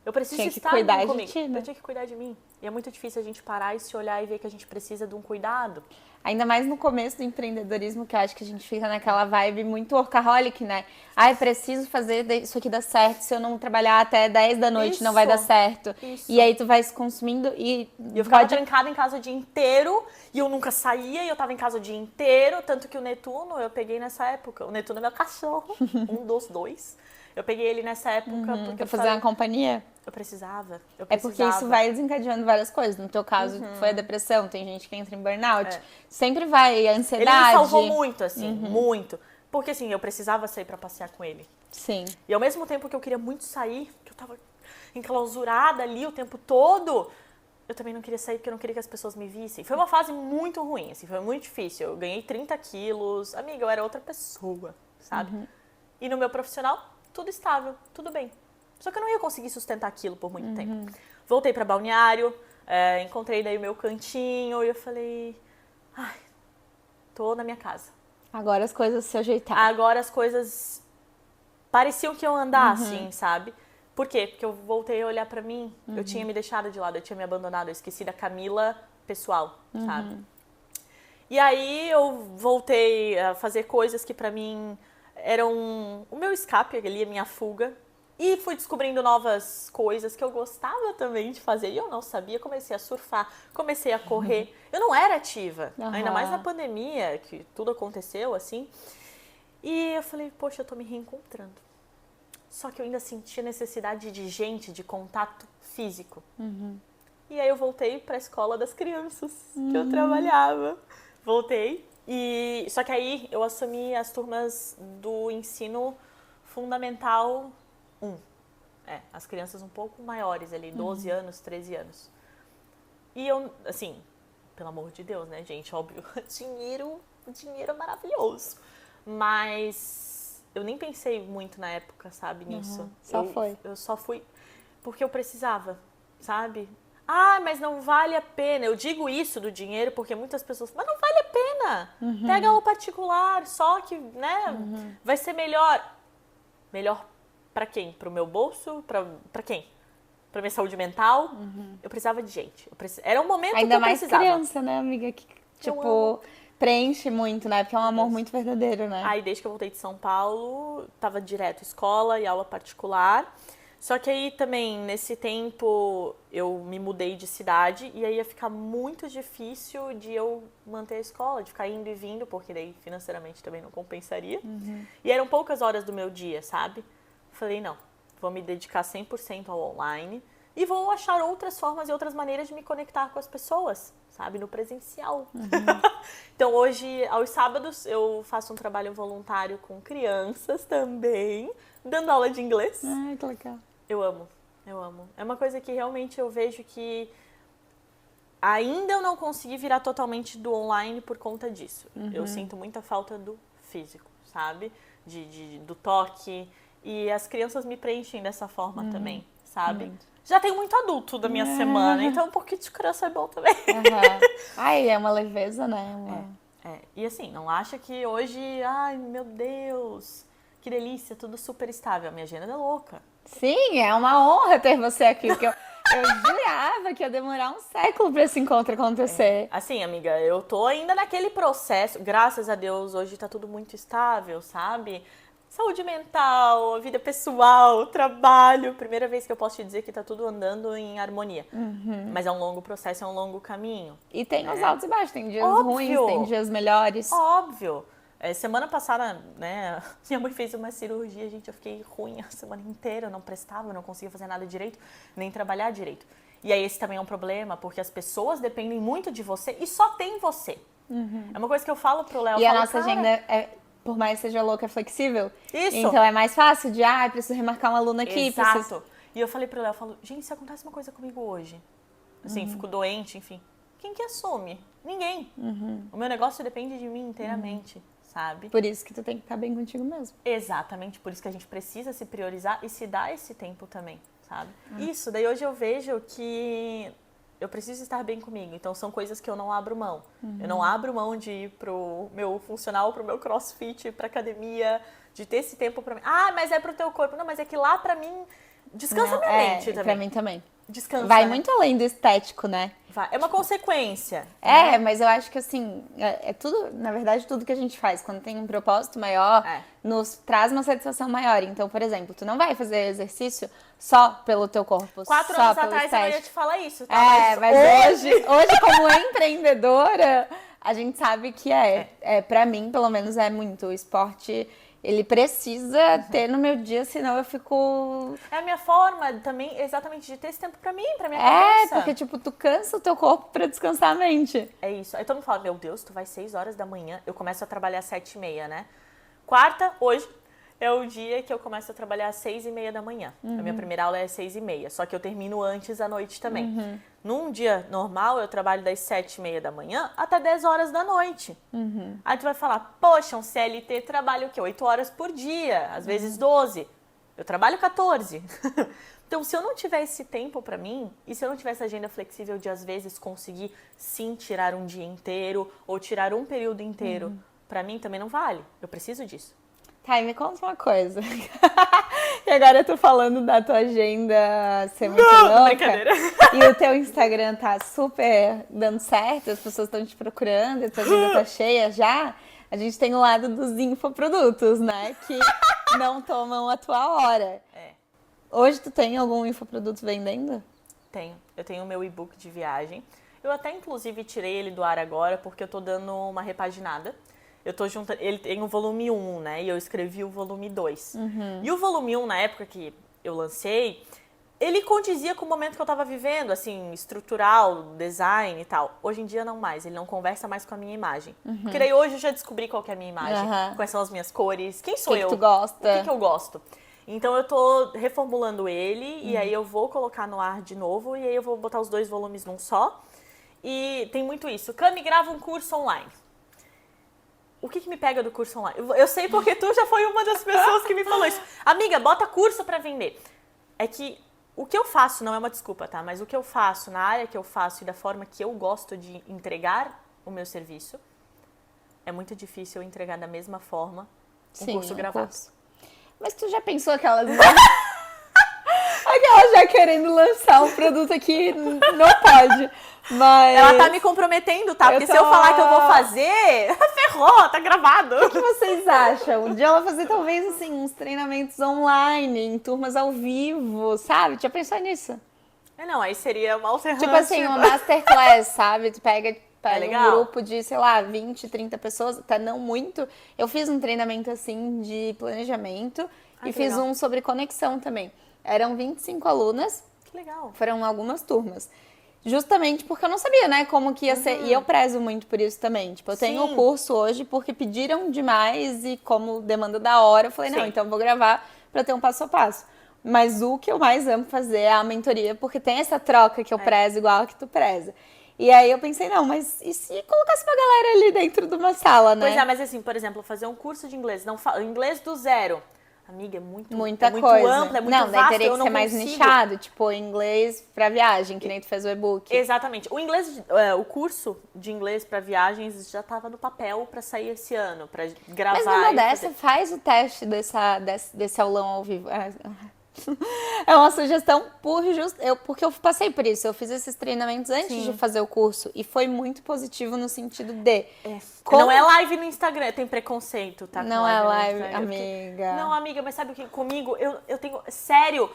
Eu preciso estar bem comigo. Eu tinha que cuidar de mim. E é muito difícil a gente parar e se olhar e ver que a gente precisa de um cuidado. Ainda mais no começo do empreendedorismo, que eu acho que a gente fica naquela vibe muito workaholic, né? Ai, preciso fazer isso aqui dar certo. Se eu não trabalhar até 10 da noite, não vai dar certo. E aí tu vai se consumindo e... Eu ficava trancada em casa o dia inteiro e eu nunca saía e eu tava em casa o dia inteiro. Tanto que o Netuno eu peguei nessa época. O Netuno é meu cachorro, um dos dois. Eu peguei ele nessa época porque pra fazer uma companhia? Eu precisava. É porque isso vai desencadeando várias coisas. No teu caso, foi a depressão. Tem gente que entra em burnout. Sempre vai a ansiedade. Ele me salvou muito, assim, muito. Porque, assim, eu precisava sair pra passear com ele. Sim. E ao mesmo tempo que eu queria muito sair, que eu tava enclausurada ali o tempo todo, eu também não queria sair porque eu não queria que as pessoas me vissem. Foi uma fase muito ruim, assim, foi muito difícil. Eu ganhei 30 quilos. Amiga, eu era outra pessoa, sabe? E no meu profissional, tudo estável, tudo bem. Só que eu não ia conseguir sustentar aquilo por muito tempo. Voltei pra Balneário, encontrei daí o meu cantinho e eu falei, ai, tô na minha casa. Agora as coisas se ajeitaram. Agora as coisas pareciam que iam andar, assim, sabe? Por quê? Porque eu voltei a olhar pra mim, eu tinha me deixado de lado, eu tinha me abandonado, eu esqueci da Camila pessoal, sabe? E aí eu voltei a fazer coisas que pra mim eram o meu escape ali, a minha fuga. E fui descobrindo novas coisas que eu gostava também de fazer. E eu não sabia, comecei a surfar, comecei a correr. Eu não era ativa, ainda mais na pandemia, que tudo aconteceu assim. E eu falei, poxa, eu tô me reencontrando. Só que eu ainda sentia necessidade de gente, de contato físico. E aí eu voltei pra escola das crianças que eu trabalhava. Voltei. Só que aí eu assumi as turmas do ensino fundamental 1. As crianças um pouco maiores ali, 12 anos, 13 anos. E eu, assim, pelo amor de Deus, né, gente? Óbvio, dinheiro é maravilhoso. Mas eu nem pensei muito na época, sabe, nisso. Só foi. Eu só fui porque eu precisava, sabe? Ah, mas não vale a pena. Eu digo isso do dinheiro porque muitas pessoas falam, mas não vale a pena. Pega o particular, só que, né, vai ser melhor. Melhor pra quem? Pro meu bolso? Pra quem? Pra minha saúde mental? Eu precisava de gente. Era um momento Ainda que eu mais precisava. criança, né, amiga? Que, tipo, preenche muito, né? Porque é um amor muito verdadeiro, né? Aí, desde que eu voltei de São Paulo, tava direto escola e aula particular. Só que aí também, nesse tempo, eu me mudei de cidade e aí ia ficar muito difícil de eu manter a escola, de ficar indo e vindo, porque daí financeiramente também não compensaria. E eram poucas horas do meu dia, sabe? Falei, não, vou me dedicar 100% ao online e vou achar outras formas e outras maneiras de me conectar com as pessoas, sabe? No presencial. Então, hoje, aos sábados, eu faço um trabalho voluntário com crianças também, dando aula de inglês. Ai, que legal. Eu amo. É uma coisa que realmente eu vejo que ainda eu não consegui virar totalmente do online por conta disso. Eu sinto muita falta do físico, sabe? Do toque. E as crianças me preenchem dessa forma também, sabe? Já tenho muito adulto da minha semana, então um pouquinho de criança é bom também. Ai, é uma leveza, né? E assim, não acha que hoje, ai meu Deus, que delícia, tudo super estável. A minha agenda é louca. Sim, é uma honra ter você aqui, porque eu jurava que ia demorar um século pra esse encontro acontecer. Assim, amiga, eu tô ainda naquele processo, graças a Deus, hoje tá tudo muito estável, sabe? Saúde mental, vida pessoal, trabalho. Primeira vez que eu posso te dizer que tá tudo andando em harmonia. Mas é um longo processo, é um longo caminho. E tem os altos e baixos, tem dias Óbvio. ruins, tem dias melhores. Óbvio. Semana passada, né, minha mãe fez uma cirurgia, gente, eu fiquei ruim a semana inteira, eu não prestava, eu não conseguia fazer nada direito, nem trabalhar direito. E aí esse também é um problema, porque as pessoas dependem muito de você e só tem você. É uma coisa que eu falo pro Léo. E a nossa agenda, por mais que seja louca, é flexível. Isso. Então é mais fácil de, preciso remarcar um aluno aqui. Exato. Preciso... E eu falei pro Léo, gente, se acontece uma coisa comigo hoje, assim, fico doente, enfim, quem que assume? Ninguém. O meu negócio depende de mim inteiramente. Sabe? Por isso que tu tem que estar bem contigo mesmo. Exatamente, por isso que a gente precisa se priorizar e se dar esse tempo também, sabe? Isso, daí hoje eu vejo que eu preciso estar bem comigo, então são coisas que eu não abro mão. Eu não abro mão de ir pro meu funcional, pro meu crossfit, pra academia, de ter esse tempo pra mim. Mas é pro teu corpo. Não, mas é que lá pra mim descansa minha mente também. Pra mim também. Descansa. Vai muito além do estético, né? É uma consequência. Né? Mas eu acho que assim, é tudo, na verdade, tudo que a gente faz, quando tem um propósito maior, nos traz uma satisfação maior. Então, por exemplo, tu não vai fazer exercício só pelo teu corpo, 4 só anos pelo atrás estético. eu ia te falar isso, tá? Mas hoje, como empreendedora, a gente sabe que pra mim, pelo menos, é muito. O esporte, ele precisa ter no meu dia, senão eu fico... É a minha forma também, exatamente, de ter esse tempo pra mim, pra minha cabeça. Porque, tipo, tu cansa o teu corpo pra descansar a mente. É isso. Aí todo mundo fala, meu Deus, tu vai 6 horas da manhã. Eu começo a trabalhar às 7h30, né? Quarta, hoje, é o dia que eu começo a trabalhar às 6h30 da manhã. A minha primeira aula é às 6h30, só que eu termino antes à noite também. Num dia normal, eu trabalho das 7h30 da manhã até 10 horas da noite. Aí tu vai falar, poxa, um CLT trabalha o quê? 8 horas por dia, às vezes 12. Eu trabalho 14. Então, se eu não tiver esse tempo pra mim, e se eu não tiver essa agenda flexível de, às vezes, conseguir, sim, tirar um dia inteiro ou tirar um período inteiro, pra mim também não vale. Eu preciso disso. Tá, e me conta uma coisa. E agora eu tô falando da tua agenda ser muito louca. Brincadeira. E o teu Instagram tá super dando certo, as pessoas estão te procurando, a tua agenda tá cheia já. A gente tem o lado dos infoprodutos, né? Que não tomam a tua hora. Hoje tu tem algum infoproduto vendendo? Tenho. Eu tenho o meu e-book de viagem. Eu até, inclusive, tirei ele do ar agora porque eu tô dando uma repaginada. Eu tô juntando... Ele tem o volume 1, né? E eu escrevi o volume 2. E o volume 1, na época que eu lancei, ele condizia com o momento que eu tava vivendo, assim, estrutural, design e tal. Hoje em dia, não mais. Ele não conversa mais com a minha imagem. Porque daí hoje eu já descobri qual que é a minha imagem. Quais são as minhas cores. Quem sou eu? O que tu gosta? O que eu gosto? Então eu tô reformulando ele e aí eu vou colocar no ar de novo e aí eu vou botar os 2 volumes num só. E tem muito isso. Cami, grava um curso online. O que me pega do curso online? Eu sei porque tu já foi uma das pessoas que me falou isso. Amiga, bota curso pra vender. É que o que eu faço, não é uma desculpa, tá? Mas o que eu faço, na área que eu faço e da forma que eu gosto de entregar o meu serviço, é muito difícil eu entregar da mesma forma um curso gravado. Mas tu já pensou aquelas já querendo lançar um produto aqui, não pode. Mas... Ela tá me comprometendo, tá? Porque se eu falar que eu vou fazer, ferrou, tá gravado. O que vocês acham? De ela fazer talvez assim, uns treinamentos online, em turmas ao vivo, sabe? Já pensou nisso? Não, aí seria uma alternativa. Tipo assim, uma masterclass, sabe? Tu pega um legal. grupo de, sei lá, 20, 30 pessoas, até não muito. Eu fiz um treinamento assim de planejamento e fiz legal. um sobre conexão também. Eram 25 alunas. Que legal. Foram algumas turmas. Justamente porque eu não sabia, né, como que ia ser. E eu prezo muito por isso também. Tipo, eu tenho o curso hoje porque pediram demais e como demanda da hora, eu falei, não, então eu vou gravar pra ter um passo a passo. Mas o que eu mais amo fazer é a mentoria, porque tem essa troca que eu prezo igual a que tu preza. E aí eu pensei, não, mas e se colocasse uma galera ali dentro de uma sala, né? Pois é, mas assim, por exemplo, fazer um curso de inglês, inglês do zero. Amiga, é muito Muita muito coisa. amplo, é muito não, vasto, daí teria que eu não ser mais consigo. nichado, tipo inglês pra viagem, que nem tu fez o e-book. Exatamente. O inglês, o curso de inglês para viagens já estava no papel para sair esse ano, para gravar. Mas numa dessa, faz o teste desse aulão ao vivo. É uma sugestão porque eu passei por isso. Eu fiz esses treinamentos antes de fazer o curso e foi muito positivo no sentido de... Não é live no Instagram, tem preconceito, tá? Não é live, amiga. Não, amiga, mas sabe o que? Comigo, eu tenho... Sério,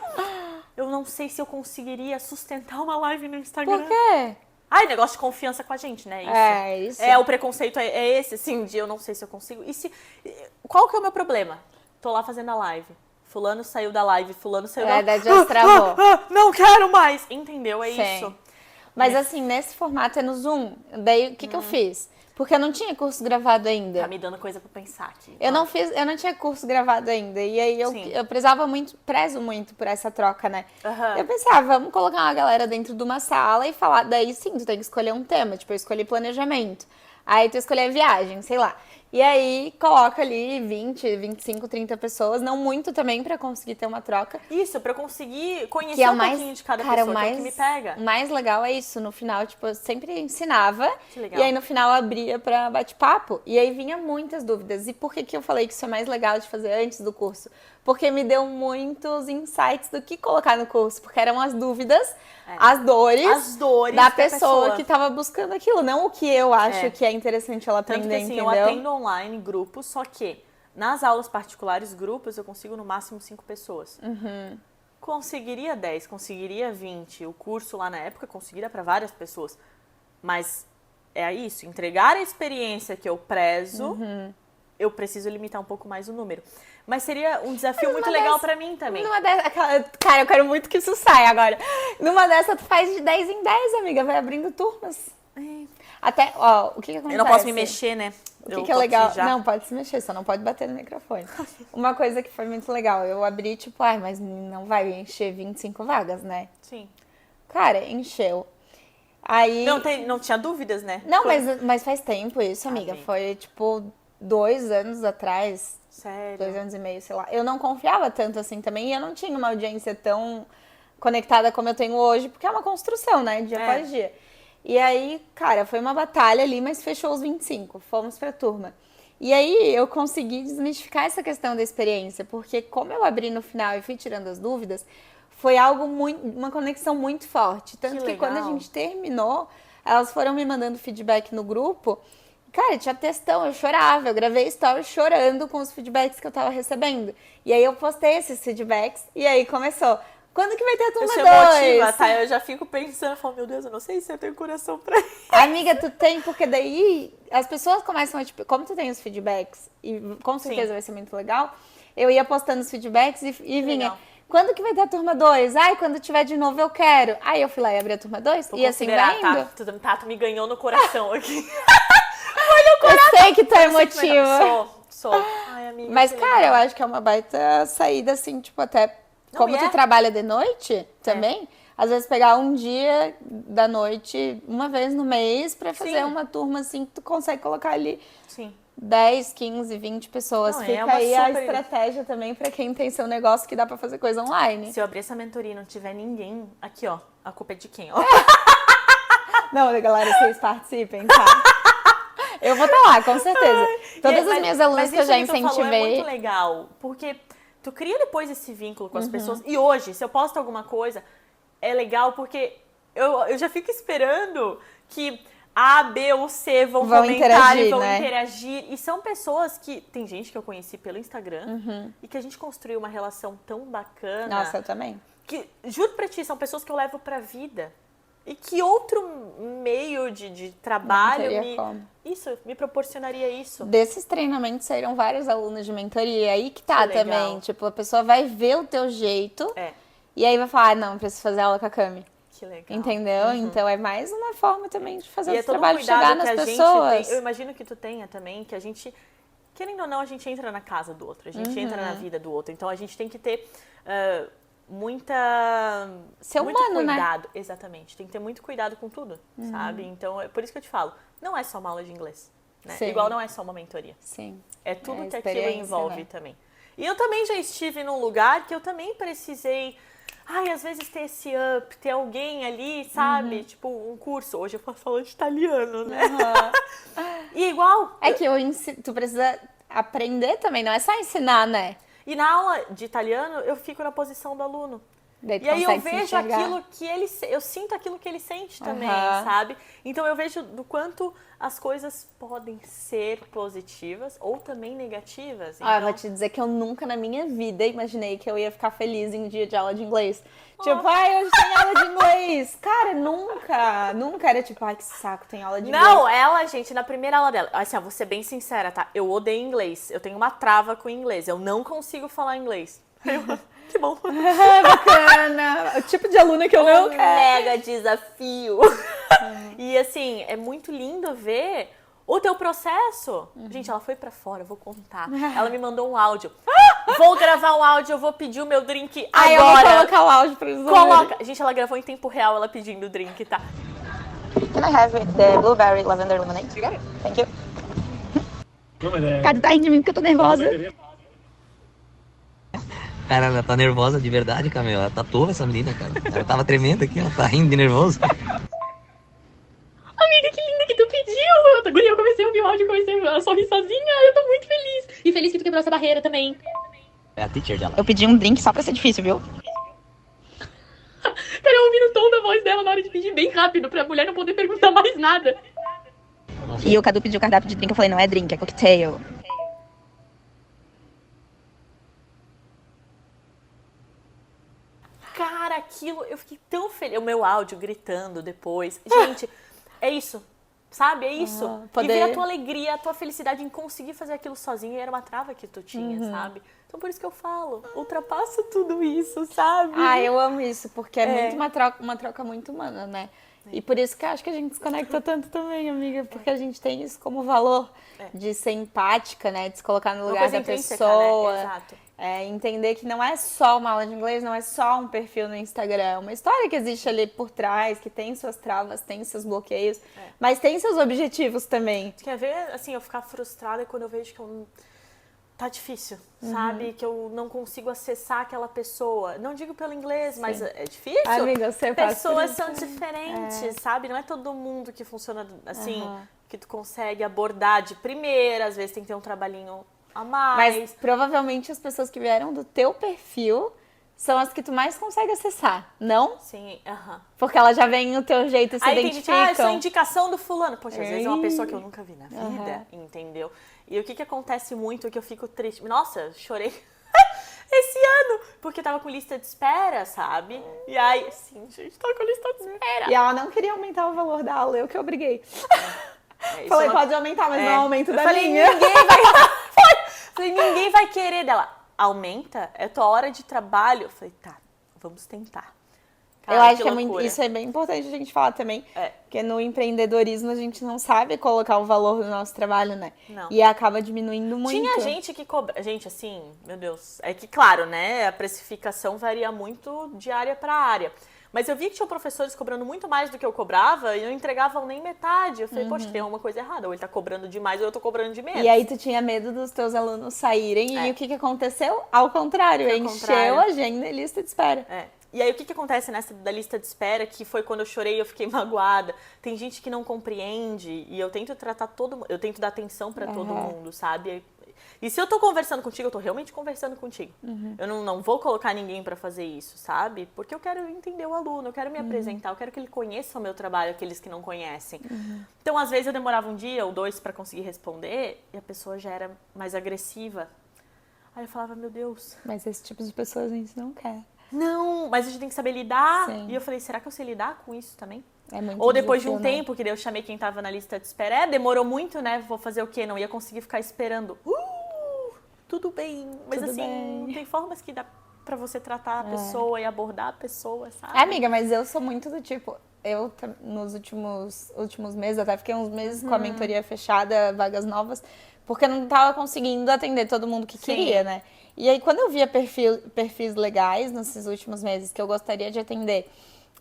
eu não sei se eu conseguiria sustentar uma live no Instagram. Por quê? Ai, negócio de confiança com a gente, né? Isso. O preconceito é esse, assim, de eu não sei se eu consigo. Qual que é o meu problema? Tô lá fazendo a live. Fulano saiu da live, fulano saiu da... daí já travou. Não quero mais! Entendeu? É isso. Mas assim, nesse formato é no Zoom. Daí, o que eu fiz? Porque eu não tinha curso gravado ainda. Tá me dando coisa pra pensar aqui. Eu não tinha curso gravado ainda. E aí eu prezo muito por essa troca, né? Eu pensava, vamos colocar uma galera dentro de uma sala e falar. Daí sim, tu tem que escolher um tema. Tipo, eu escolhi planejamento. Aí tu escolhe a viagem, sei lá. E aí coloca ali 20, 25, 30 pessoas, não muito também pra conseguir ter uma troca. Isso, pra eu conseguir conhecer um pouquinho de cada pessoa, que é o que me pega. O mais legal é isso, no final, tipo, eu sempre ensinava. Que legal. E aí no final abria pra bate-papo. E aí vinha muitas dúvidas. E por que eu falei que isso é mais legal de fazer antes do curso? Porque me deu muitos insights do que colocar no curso. Porque eram as dúvidas, as dores da pessoa que tava buscando aquilo. Não o que eu acho que é interessante ela aprender, Tanto que, assim, entendeu? eu atendo online, grupos, só que nas aulas particulares, grupos, eu consigo no máximo 5 pessoas. Conseguiria 10, conseguiria 20. O curso lá na época conseguiria para várias pessoas. Mas é isso, entregar a experiência que eu prezo, eu preciso limitar um pouco mais o número. Mas seria um desafio muito legal pra mim também. Cara, eu quero muito que isso saia agora. Numa dessa, tu faz de 10 em 10, amiga. Vai abrindo turmas. Até, ó, o que acontece? Eu não posso me mexer, né? O que é legal? Não, pode se mexer, só não pode bater no microfone. Uma coisa que foi muito legal, eu abri, tipo, mas não vai encher 25 vagas, né? Sim. Cara, encheu. Aí... Não tinha dúvidas, né? Não, mas faz tempo isso, amiga. Foi, tipo, 2 anos atrás. Sério? 2 anos e meio, sei lá. Eu não confiava tanto assim também e eu não tinha uma audiência tão conectada como eu tenho hoje, porque é uma construção, né? Dia após dia. E aí, cara, foi uma batalha ali, mas fechou os 25. Fomos pra turma. E aí eu consegui desmistificar essa questão da experiência, porque como eu abri no final e fui tirando as dúvidas, foi uma conexão muito forte. Tanto que quando a gente terminou, elas foram me mandando feedback no grupo. Cara, tinha textão, eu chorava, eu gravei stories chorando com os feedbacks que eu tava recebendo. E aí eu postei esses feedbacks e aí começou. Quando que vai ter a turma 2? Motiva, tá? Eu já fico pensando, falo, meu Deus, eu não sei se eu tenho coração pra isso. Amiga, tu tem, porque daí as pessoas começam a, tipo, como tu tem os feedbacks, e com certeza vai ser muito legal, eu ia postando os feedbacks e vinha, legal. Quando que vai ter a turma 2? Ai, quando tiver de novo eu quero. Aí eu fui lá e abri a turma 2 e assim vai indo. Tu me ganhou no coração aqui. Eu sei que tu é emotiva. Sou. Ai, amiga, mas, cara, eu acho que é uma baita saída, assim, tipo, até como tu trabalha de noite também, às vezes pegar um dia da noite, uma vez no mês, pra fazer Sim. uma turma assim que tu consegue colocar ali Sim. 10, 15, 20 pessoas. Não, é Fica uma aí a super- estratégia também pra quem tem seu negócio que dá pra fazer coisa online. Se eu abrir essa mentoria e não tiver ninguém, aqui, ó, a culpa é de quem, ó? Não, galera, vocês participem, tá? Eu vou estar lá, com certeza. Todas as minhas alunas que eu já isso tu falou é incentivei. muito legal, porque tu cria depois esse vínculo Uhum. com as pessoas. E hoje, se eu posto alguma coisa, é legal porque eu já fico esperando que A, B ou C vão comentar interagir, e vão né? interagir. E são pessoas que... Tem gente que eu conheci pelo Instagram Uhum. e que a gente construiu uma relação tão bacana. Nossa, eu também. Que, juro pra ti, são pessoas que eu levo pra vida. E que outro meio de trabalho Não teria como. me proporcionaria isso. Desses treinamentos saíram vários alunos de mentoria. Aí que tá Que legal. também. Tipo, a pessoa vai ver o teu jeito É, e aí vai falar, não, preciso fazer aula com a Cami. que legal. Entendeu? Então é mais uma forma também de fazer E é esse todo um trabalho chegar cuidado nas que a gente pessoas. tem. Eu imagino que tu tenha também, que a gente, querendo ou não, a gente entra na casa do outro, a gente entra na vida do outro. Então a gente tem que ter muito humano, né? cuidado. Exatamente. Tem que ter muito cuidado com tudo, sabe? Então é por isso que eu te falo, não é só uma aula de inglês. Né? Sim. Igual não é só uma mentoria. Sim. É tudo É que aquilo experiência, envolve né? também. E eu também já estive num lugar que eu também precisei. Ai, às vezes ter esse up, ter alguém ali, sabe? Tipo, um curso. Hoje eu faço aula de italiano, né? E igual. É que tu precisa aprender também, não é só ensinar, né? E na aula de italiano, eu fico na posição do aluno. Daí tu E aí eu consegue se vejo enxergar. aquilo que ele... Eu sinto aquilo que ele sente também, Aham. sabe? Então eu vejo do quanto as coisas podem ser positivas ou também negativas. Ah, eu Então, vou te dizer que eu nunca na minha vida imaginei que eu ia ficar feliz em dia de aula de inglês. Tipo, ai, hoje tem aula de inglês. Cara, nunca. Nunca era tipo, ai, que saco, tem aula de inglês. não, ela, gente, na primeira aula dela, assim, ó, vou ser bem sincera, tá? Eu odeio inglês. Eu tenho uma trava com inglês. Eu não consigo falar inglês. Que bom. Bacana. O tipo de aluna que eu não quero. Mega desafio. E assim, é muito lindo ver o teu processo. Gente, ela foi pra fora, eu vou contar. Ela me mandou um áudio. Vou gravar um áudio, eu vou pedir o meu drink Ai, eu vou agora. colocar o áudio pra eles ouvirem. Coloca. Gente, ela gravou em tempo real, ela pedindo o drink, tá? Can I have the blueberry lavender lemonade? You got it. Thank you. Cara, tá rindo de mim porque eu tô nervosa. Cara, ela tá nervosa de verdade, Camila. Ela tá tola essa menina, cara. Ela tava tremendo aqui, ela tá rindo de nervoso. Amiga, que linda que tu pediu! Guria, eu comecei a ouvir o áudio, comecei a sorrir sozinha, eu tô muito feliz. E feliz que tu quebrou essa barreira também. É a teacher dela. Eu pedi um drink só pra ser difícil, viu? Cara, eu ouvi o tom da voz dela na hora de pedir bem rápido, pra mulher não poder perguntar mais nada. E o Cadu pediu o cardápio de drink, eu falei, não é drink, é cocktail. Cara, aquilo, eu fiquei tão feliz. O meu áudio gritando depois. Gente, é isso. Sabe? É isso. poder- E ver a tua alegria, a tua felicidade em conseguir fazer aquilo sozinho. E era uma trava que tu tinha, sabe? Então por isso que eu falo. Ultrapassa tudo isso, sabe? Ah, eu amo isso, porque é, É. muito uma troca muito humana, né? E por isso que eu acho que a gente se conecta tanto também, amiga, porque a gente tem isso como valor de ser empática, né? De se colocar no Uma lugar coisa da intrínseca, pessoa. né? Exato. É, entender que não é só uma aula de inglês, não é só um perfil no Instagram, é uma história que existe ali por trás, que tem suas travas, tem seus bloqueios, mas tem seus objetivos também. Tu quer ver, assim, eu ficar frustrada quando eu vejo que eu não... Tá difícil, sabe? Que eu não consigo acessar aquela pessoa. Não digo pelo inglês, mas é difícil. Amiga, eu sei, eu passo por Pessoas isso são também. diferentes, sabe? Não é todo mundo que funciona assim, que tu consegue abordar de primeira. Às vezes tem que ter um trabalhinho a mais. Mas provavelmente as pessoas que vieram do teu perfil são as que tu mais consegue acessar, não? Sim, aham. Porque elas já veem o teu jeito e se Aí tem gente, identificam. eu sou indicação do fulano. Poxa, às vezes é uma pessoa que eu Ei. nunca vi na vida, entendeu? E o que acontece muito é que eu fico triste. Nossa, eu chorei esse ano, porque eu tava com lista de espera, sabe? E aí, assim, gente, tava com lista de espera. E ela não queria aumentar o valor da aula, eu que obriguei. É, isso Falei, é uma- pode aumentar, mas não aumento eu da falei, minha. ninguém vai... falei, ninguém vai querer dela. Aumenta? É tua hora de trabalho. Eu falei, tá, vamos tentar. Eu Cara, acho que é muito, loucura. isso é bem importante a gente falar também, É. porque no empreendedorismo a gente não sabe colocar o valor do nosso trabalho, né? Não. E acaba diminuindo muito. Tinha gente que cobra... Gente, assim, meu Deus. É que, claro, né? A precificação varia muito de área para área. Mas eu vi que tinha professores cobrando muito mais do que eu cobrava e não entregavam nem metade. Eu falei, poxa, tem alguma coisa errada. Ou ele tá cobrando demais ou eu tô cobrando de menos. E aí tu tinha medo dos teus alunos saírem É. e o que aconteceu? Ao contrário, Ao encheu contrário. a agenda e lista de espera. É. E aí, o que acontece nessa da lista de espera, que foi quando eu chorei e eu fiquei magoada. Tem gente que não compreende e eu tento tratar eu tento dar atenção pra todo mundo, sabe? E se eu tô conversando contigo, eu tô realmente conversando contigo. Eu não vou colocar ninguém pra fazer isso, sabe? Porque eu quero entender o aluno, eu quero me apresentar, eu quero que ele conheça o meu trabalho, aqueles que não conhecem. Então, às vezes, eu demorava um dia ou dois pra conseguir responder e a pessoa já era mais agressiva. Aí eu falava, meu Deus... Mas esse tipo de pessoas a gente não quer. Não, mas a gente tem que saber lidar. Sim. E eu falei, será que eu sei lidar com isso também? É muito Ou depois de um desafio, né? tempo, que daí eu chamei quem tava na lista de espera. Demorou muito, né? Vou fazer o quê? Não ia conseguir ficar esperando. Tudo bem. Mas Tudo assim, bem. tem formas que dá pra você tratar a pessoa e abordar a pessoa, sabe? Amiga, mas eu sou muito do tipo... Eu, nos últimos meses, até fiquei uns meses com a mentoria fechada, vagas novas, porque eu não tava conseguindo atender todo mundo que Sim. queria, né? E aí, quando eu via perfis legais nesses últimos meses que eu gostaria de atender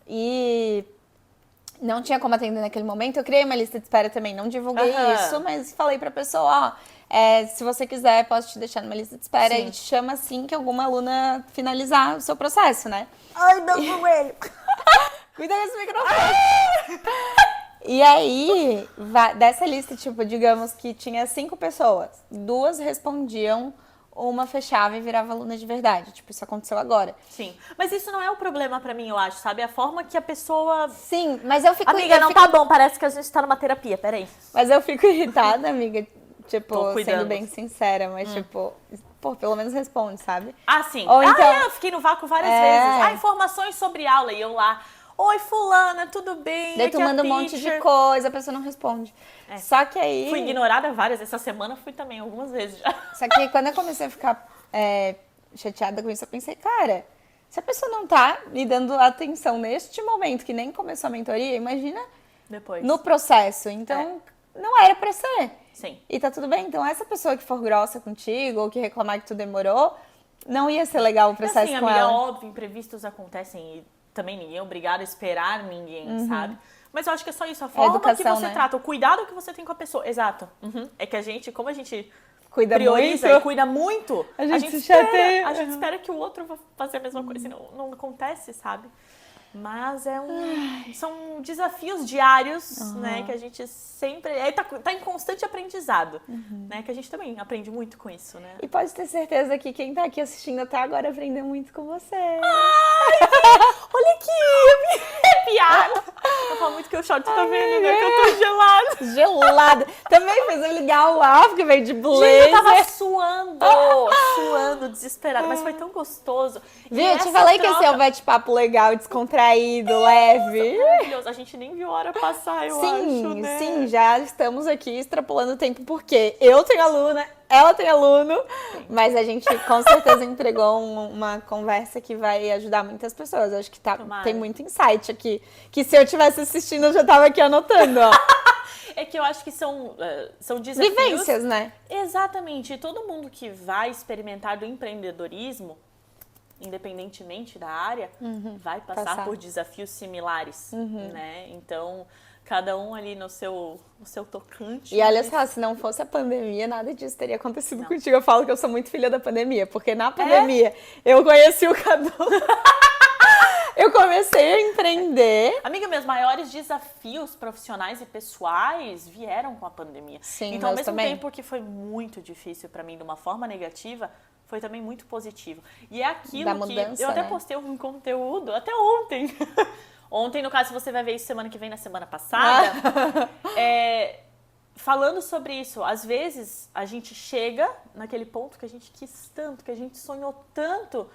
e não tinha como atender naquele momento, eu criei uma lista de espera também. Não divulguei isso, mas falei pra pessoa, ó, se você quiser, posso te deixar numa lista de espera Sim. e te chama assim que alguma aluna finalizar o seu processo, né? Ai, meu joelho! Cuida desse microfone! E aí, dessa lista, tipo, digamos que tinha 5 pessoas. 2 respondiam, uma fechava e virava aluna de verdade. Tipo, isso aconteceu agora. Sim. Mas isso não é o problema pra mim, eu acho, sabe? A forma que a pessoa... Sim, mas eu fico... Amiga, não tá bom, parece que a gente tá numa terapia, peraí. Mas eu fico irritada, amiga. Tô Tipo, cuidando. sendo bem sincera, mas tipo... Pô, pelo menos responde, sabe? Ah, sim. Ou então- Eu fiquei no vácuo várias É. vezes. Informações sobre aula. E eu lá, oi, fulana, tudo bem? Daí tu Aqui é a manda um monte de teacher. coisa, a pessoa não responde. Só que aí... Fui ignorada várias. Essa semana fui também, algumas vezes já. Só que quando eu comecei a ficar chateada com isso, eu pensei, cara, se a pessoa não tá me dando atenção neste momento, que nem começou a mentoria, imagina Depois. no processo. Então, não era pra ser. Sim. E tá tudo bem. Então, essa pessoa que for grossa contigo, ou que reclamar que tu demorou, não ia ser legal o processo Assim, com amiga, ela. óbvio, imprevistos acontecem e também ninguém é obrigado a esperar ninguém, sabe? Mas eu acho que é só isso, a forma educação, que você né? trata, o cuidado que você tem com a pessoa. Exato. É que a gente, como a gente Cuida prioriza muito. e cuida muito, A gente se espera, chateia. a gente espera que o outro vá fazer a mesma coisa e não acontece, sabe? Mas são desafios diários, né, que a gente sempre... tá em constante aprendizado, né, que a gente também aprende muito com isso, né? E pode ter certeza que quem tá aqui assistindo até agora aprendeu muito com você. Olha aqui, arrepiada. Eu falo muito que eu choro, tu tá vendo, né, que eu tô gelada. Gelada. Também fez eu ligar o ar, porque veio de blazer. Gente, eu tava suando, desesperada, mas foi tão gostoso. E Viu? Eu te essa falei que troca- esse é um bate-papo legal, descontraído, leve. Maravilhoso. A gente nem viu a hora passar, eu acho, né? Sim, já estamos aqui extrapolando o tempo, porque eu tenho aluna, ela tem aluno, mas a gente com certeza entregou uma conversa que vai ajudar muitas pessoas. Eu acho que Tomara. tem muito insight aqui, que se eu estivesse assistindo eu já tava aqui anotando, ó. É que eu acho que são desafios... Vivências, né? Exatamente. E todo mundo que vai experimentar do empreendedorismo, independentemente da área, vai passar por desafios similares, né? Então, cada um ali no seu tocante. E olha mas- só, se não fosse a pandemia, nada disso teria acontecido contigo. Eu falo que eu sou muito filha da pandemia, porque na pandemia eu conheci o Cadu. Eu comecei a empreender. Amiga, meus maiores desafios profissionais e pessoais vieram com a pandemia. Sim, então, ao meus mesmo também. tempo que foi muito difícil pra mim de uma forma negativa, foi também muito positivo. E é aquilo Da que mudança, eu até né? postei um conteúdo até ontem. Ontem, no caso, você vai ver isso semana que vem, na semana passada. Falando sobre isso, às vezes a gente chega naquele ponto que a gente quis tanto, que a gente sonhou tanto,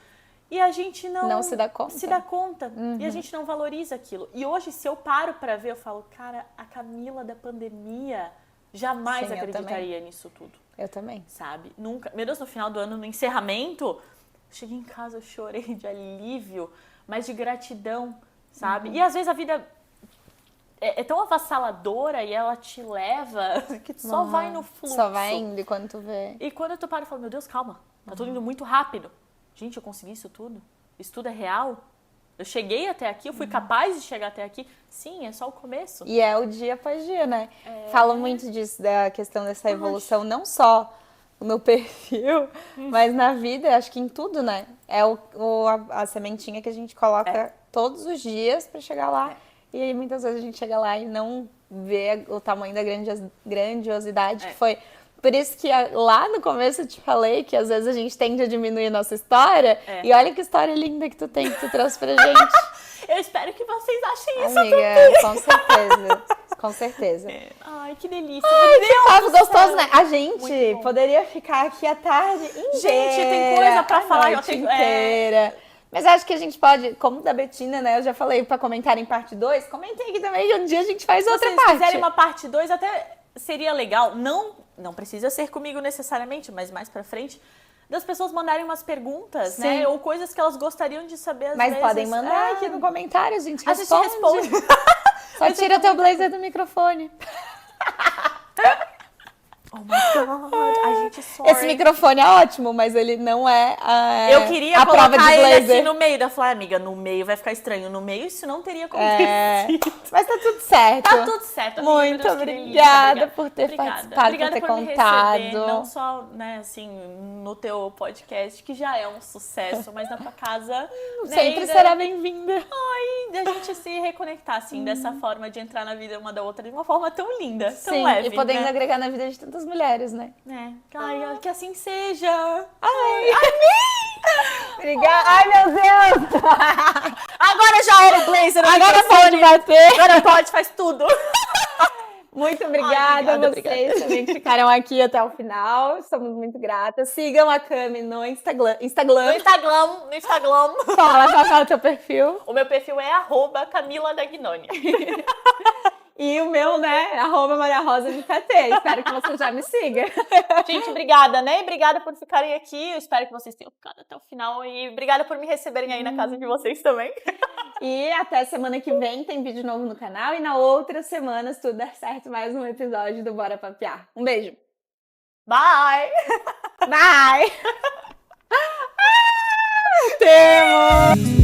e a gente não se dá conta. se dá conta. E a gente não valoriza aquilo. E hoje, se eu paro pra ver, eu falo, cara, a Camila da pandemia jamais Sim, eu acreditaria nisso tudo, Eu também. sabe? Nunca. Meu Deus, no final do ano, no encerramento, cheguei em casa, eu chorei de alívio, mas de gratidão, sabe? E às vezes a vida é tão avassaladora e ela te leva que tu só vai no fluxo. Só vai indo e quando tu vê. E quando tu para e fala, meu Deus, calma, tá tudo indo muito rápido. Gente, eu consegui isso tudo? Isso tudo é real? Eu cheguei até aqui, eu fui capaz de chegar até aqui. Sim, é só o começo. E é o dia após dia, né? Falo muito disso, da questão dessa evolução, não só no perfil, mas na vida, acho que em tudo, né? É a sementinha que a gente coloca todos os dias pra chegar lá. E aí muitas vezes a gente chega lá e não vê o tamanho da grandiosidade que foi. Por isso que lá no começo eu te falei que às vezes a gente tende a diminuir a nossa história. E olha que história linda que tu trouxe pra gente. Eu espero que vocês achem isso Amiga, também. com certeza. Com certeza. Ai, que delícia. Ai, que papo do gostoso, céu. né? A Muito gente bom. poderia ficar aqui a tarde inteira. Gente, tem coisa pra a falar, eu noite tenho- inteira. Mas acho que a gente pode, como da Betina, né? Eu já falei pra comentar em parte 2. Comentem aqui também e um dia a gente faz Se outra vocês parte. quiserem uma parte 2, até seria legal. Não precisa ser comigo necessariamente, mas mais pra frente. Das pessoas mandarem umas perguntas, Sim. né? Ou coisas que elas gostariam de saber às Mas vezes. podem mandar aqui no comentário, a gente A gente responde. responde. Só tira teu blazer do microfone. Oh my God, a gente sorry. Esse microfone é ótimo, mas ele não é Eu queria a prova de colocar ele blazer. aqui no meio. Da falei, amiga, no meio vai ficar estranho. No meio isso não teria É, acontecido. mas tá tudo certo. Tá tudo certo. amiga, Muito meu Deus, que obrigada delícia, por ter obrigada. participado, Obrigada por ter me contado. receber, não só, né, assim, no teu podcast, que já é um sucesso, mas na tua casa, né, Sempre ainda- será bem-vinda. Ai, da gente se reconectar, assim, dessa forma de entrar na vida uma da outra de uma forma tão linda, tão Sim, leve, e podendo né? agregar na vida de tantas mulheres, né? Ai, que assim seja. Obrigada. Ai, meu Deus! Agora já era o blazer, o Agora microfone. pode bater. Agora pode, faz tudo. Muito obrigada a vocês também que ficaram aqui até o final. Estamos muito gratas. Sigam a Cami no Instagram. No Instagram. Fala qual é o teu perfil. O meu perfil é @CamilaDagnoni. E o meu, né? @Maria Rosa de PT. Espero que você já me siga. Gente, obrigada, né? Obrigada por ficarem aqui. Eu espero que vocês tenham ficado até o final. E obrigada por me receberem aí na casa de vocês também. E até semana que vem tem vídeo novo no canal. E na outra semana, se tudo der certo, mais um episódio do Bora Papear. Um beijo. Bye! Bye! Temos!